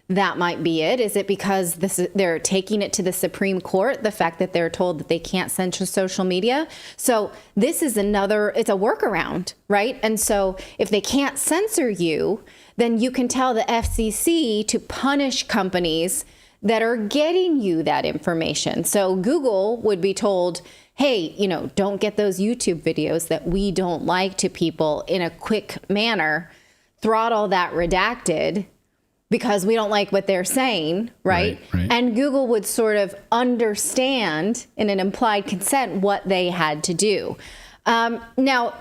S21: That might be it. Is it because they're taking it to the Supreme Court, the fact that they're told that they can't censor social media? So this is it's a workaround, right? And so if they can't censor you, then you can tell the FCC to punish companies that are getting you that information. So Google would be told, hey, don't get those YouTube videos that we don't like to people in a quick manner. Throttle that redacted, because we don't like what they're saying, right? And Google would sort of understand in an implied consent what they had to do. Now,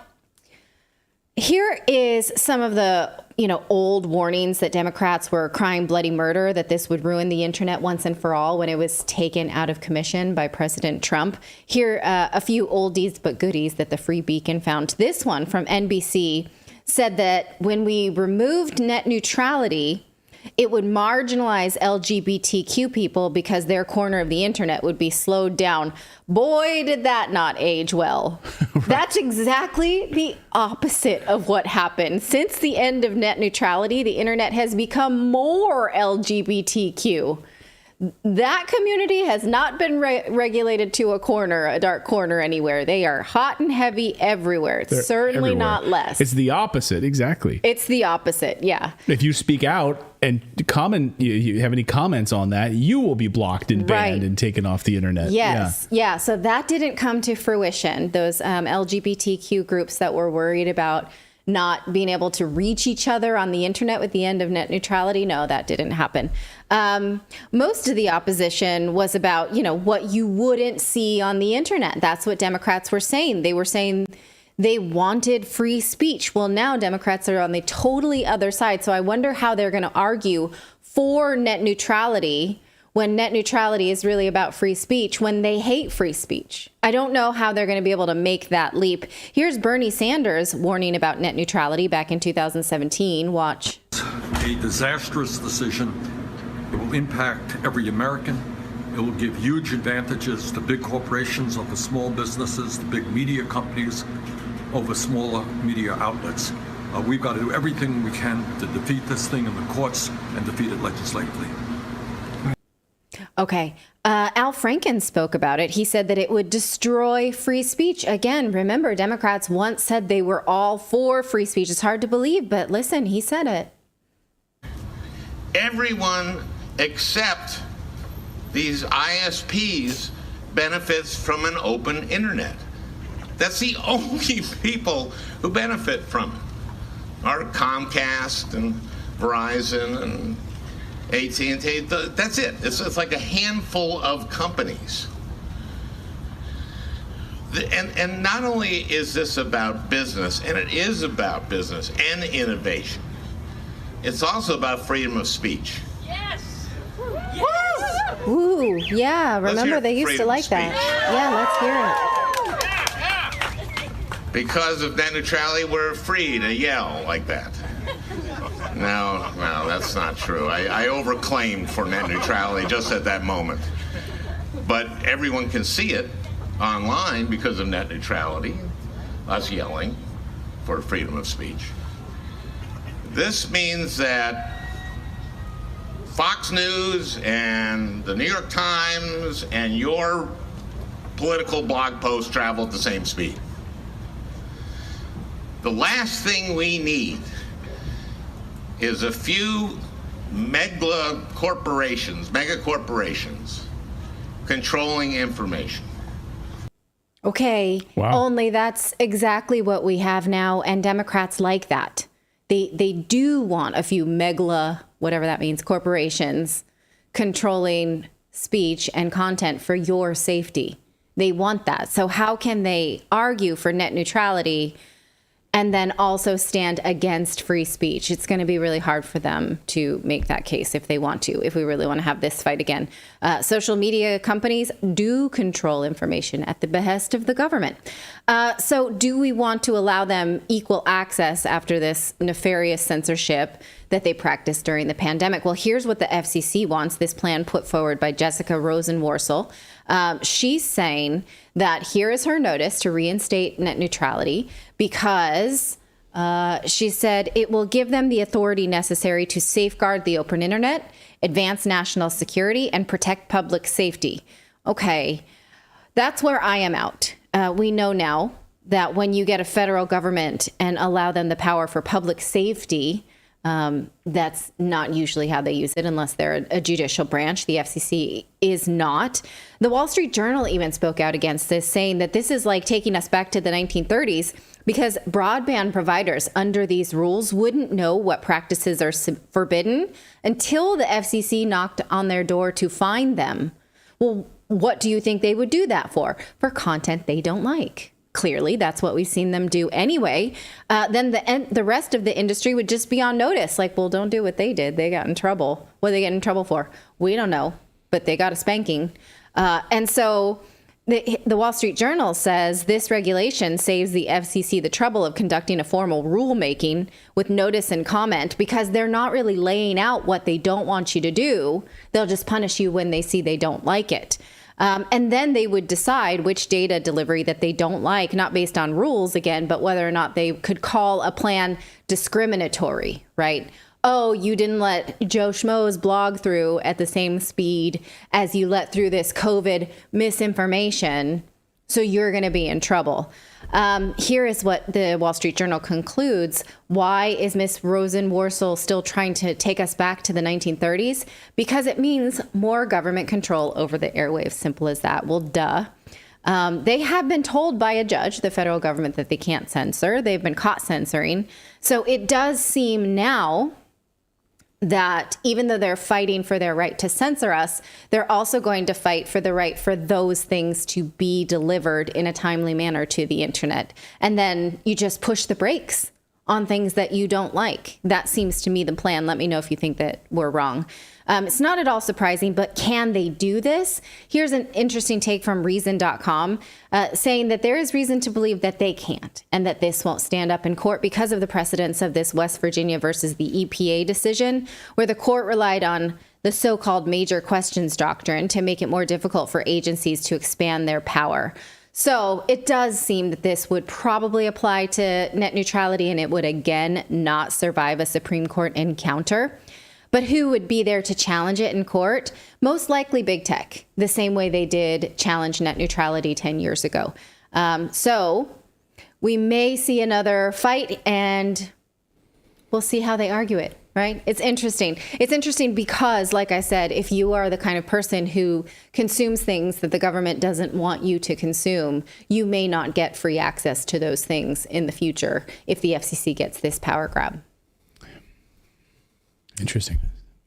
S21: here is some of the old warnings that Democrats were crying bloody murder, that this would ruin the internet once and for all when it was taken out of commission by President Trump. Here, a few oldies but goodies that the Free Beacon found. This one from NBC said that when we removed net neutrality, it would marginalize LGBTQ people because their corner of the internet would be slowed down. Boy, did that not age well. Right. That's exactly the opposite of what happened. Since the end of net neutrality, the internet has become more LGBTQ. That community has not been regulated to a dark corner anywhere. They are hot and heavy everywhere. It's certainly everywhere. Not less.
S2: It's the opposite, exactly.
S21: It's the opposite, yeah.
S2: If you speak out and you have any comments on that, you will be blocked and banned and taken off the internet.
S21: Yes, yeah. So that didn't come to fruition. Those LGBTQ groups that were worried about not being able to reach each other on the internet with the end of net neutrality. No, that didn't happen. Most of the opposition was about, what you wouldn't see on the internet. That's what Democrats were saying. They were saying they wanted free speech. Well, now Democrats are on the totally other side. So I wonder how they're going to argue for net neutrality when net neutrality is really about free speech, when they hate free speech. I don't know how they're going to be able to make that leap. Here's Bernie Sanders warning about net neutrality back in 2017. Watch.
S6: A disastrous decision. It will impact every American. It will give huge advantages to big corporations over small businesses, to big media companies over smaller media outlets. We've got to do everything we can to defeat this thing in the courts and defeat it legislatively.
S21: Okay. Al Franken spoke about it. He said that it would destroy free speech. Again, remember, Democrats once said they were all for free speech. It's hard to believe, but listen, he said it.
S7: Everyone except these ISPs benefits from an open internet. That's the only people who benefit from it. Are Comcast and Verizon and AT&T. That's it. It's like a handful of companies. And not only is this about business, and it is about business and innovation, it's also about freedom of speech.
S5: Yes!
S21: Yes! Ooh, yeah. Remember, they used to like that. Yeah, let's hear it.
S7: Because of net neutrality, we're free to yell like that. No, that's not true. I overclaimed for net neutrality just at that moment. But everyone can see it online because of net neutrality, us yelling for freedom of speech. This means that Fox News and the New York Times and your political blog posts travel at the same speed. The last thing we need is a few mega corporations controlling information.
S21: Okay,
S2: wow.
S21: Only that's exactly what we have now, and Democrats like that. They do want a few whatever that means, corporations controlling speech and content for your safety. They want that. So how can they argue for net neutrality and then also stand against free speech? It's going to be really hard for them to make that case if they want to, if we really want to have this fight again. Social media companies do control information at the behest of the government. So do we want to allow them equal access after this nefarious censorship that they practiced during the pandemic? Well, here's what the FCC wants, this plan put forward by Jessica Rosenworcel. She's saying that here is her notice to reinstate net neutrality because she said it will give them the authority necessary to safeguard the open internet, advance national security, and protect public safety. Okay, that's where I am out. We know now that when you get a federal government and allow them the power for public safety, that's not usually how they use it unless they're a judicial branch. The FCC is not. The Wall Street Journal even spoke out against this, saying that this is like taking us back to the 1930s because broadband providers under these rules wouldn't know what practices are forbidden until the FCC knocked on their door to find them. Well, what do you think they would do that for? For content they don't like. Clearly, that's what we've seen them do anyway. Then the rest of the industry would just be on notice. Like, well, don't do what they did. They got in trouble. What did they get in trouble for? We don't know, but they got a spanking. And so the Wall Street Journal says this regulation saves the FCC the trouble of conducting a formal rulemaking with notice and comment because they're not really laying out what they don't want you to do. They'll just punish you when they see they don't like it. And then they would decide which data delivery that they don't like, not based on rules again, but whether or not they could call a plan discriminatory, right? Oh, you didn't let Joe Schmo's blog through at the same speed as you let through this COVID misinformation, so you're going to be in trouble. Here is what the Wall Street Journal concludes. Why is Ms. Rosenworcel still trying to take us back to the 1930s? Because it means more government control over the airwaves. Simple as that. Well, duh. They have been told by a judge, the federal government, that they can't censor. They've been caught censoring. So it does seem now that even though they're fighting for their right to censor us, they're also going to fight for the right for those things to be delivered in a timely manner to the internet. And then you just push the brakes on things that you don't like. That seems to me the plan. Let me know if you think that we're wrong. It's not at all surprising, but can they do this? Here's an interesting take from Reason.com saying that there is reason to believe that they can't and that this won't stand up in court because of the precedence of this West Virginia versus the EPA decision, where the court relied on the so-called major questions doctrine to make it more difficult for agencies to expand their power. So it does seem that this would probably apply to net neutrality and it would again not survive a Supreme Court encounter. But who would be there to challenge it in court? Most likely big tech, the same way they did challenge net neutrality 10 years ago. So we may see another fight and we'll see how they argue it, right? It's interesting. It's interesting because, like I said, if you are the kind of person who consumes things that the government doesn't want you to consume, you may not get free access to those things in the future if the FCC gets this power grab.
S2: Interesting.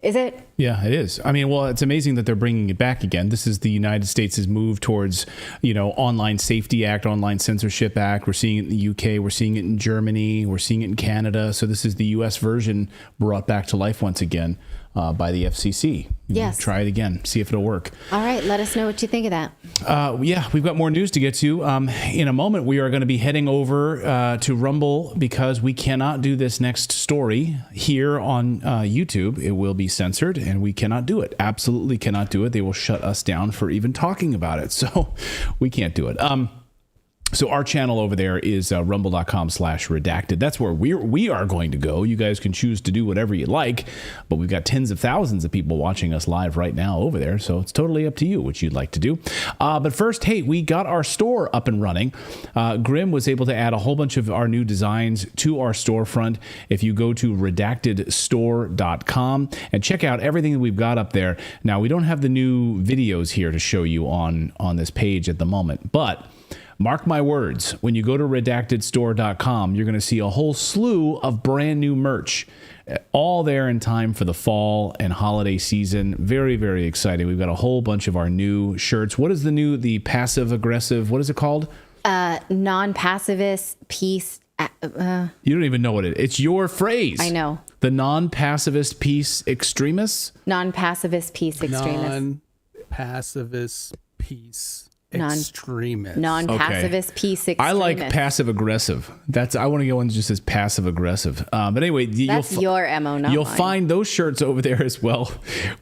S21: Is it?
S2: Yeah, it is. I mean, well, it's amazing that they're bringing it back again. This is the United States' move towards, Online Safety Act, Online Censorship Act. We're seeing it in the UK. We're seeing it in Germany. We're seeing it in Canada. So this is the U.S. version brought back to life once again by the FCC.
S21: Yes.
S2: Try it again. See if it'll work.
S21: All right. Let us know what you think of that.
S2: Yeah, we've got more news to get to. In a moment, we are going to be heading over to Rumble because we cannot do this next story here on YouTube. It will be censored and we cannot do it. Absolutely cannot do it. They will shut us down for even talking about it. So we can't do it. So our channel over there is rumble.com/redacted. That's where we are going to go. You guys can choose to do whatever you like, but we've got tens of thousands of people watching us live right now over there, so it's totally up to you what you'd like to do. But first, hey, we got our store up and running. Grim was able to add a whole bunch of our new designs to our storefront. If you go to redactedstore.com and check out everything that we've got up there. Now, we don't have the new videos here to show you on this page at the moment, but mark my words, when you go to redactedstore.com, you're going to see a whole slew of brand new merch, all there in time for the fall and holiday season. Very, very exciting. We've got a whole bunch of our new shirts. What is the passive aggressive, what is it called?
S21: Non-pacifist peace.
S2: You don't even know what it is. It's your phrase.
S21: I know.
S2: The non-pacifist peace extremists?
S21: Non-pacifist peace extremists.
S8: Non-pacifist peace extremist.
S21: Non-pacifist peace extremist.
S2: I like passive aggressive. I want to go in just as passive aggressive. But anyway,
S21: that's your MO, not
S2: you'll
S21: mine.
S2: find those shirts over there as well.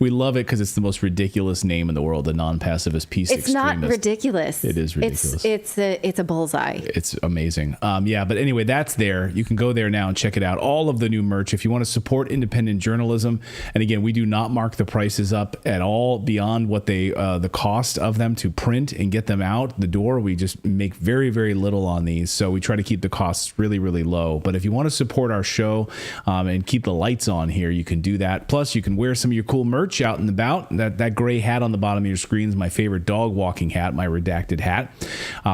S2: We love it because it's the most ridiculous name in the world, the non-pacifist peace extremist.
S21: It's not ridiculous.
S2: It is ridiculous.
S21: It's a bullseye.
S2: It's amazing. But anyway, that's there. You can go there now and check it out. All of the new merch. If you want to support independent journalism, and again, we do not mark the prices up at all beyond what the cost of them to print and get them out the door. We just make very, very little on these, so we try to keep the costs really, really low. But if you want to support our show and keep the lights on here, you can do that. Plus, you can wear some of your cool merch out and about. That gray hat on the bottom of your screen is my favorite dog walking hat, my redacted hat.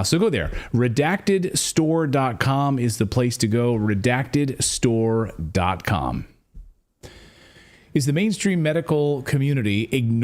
S2: So go there. Redactedstore.com is the place to go. Redactedstore.com. Is the mainstream medical community ignoring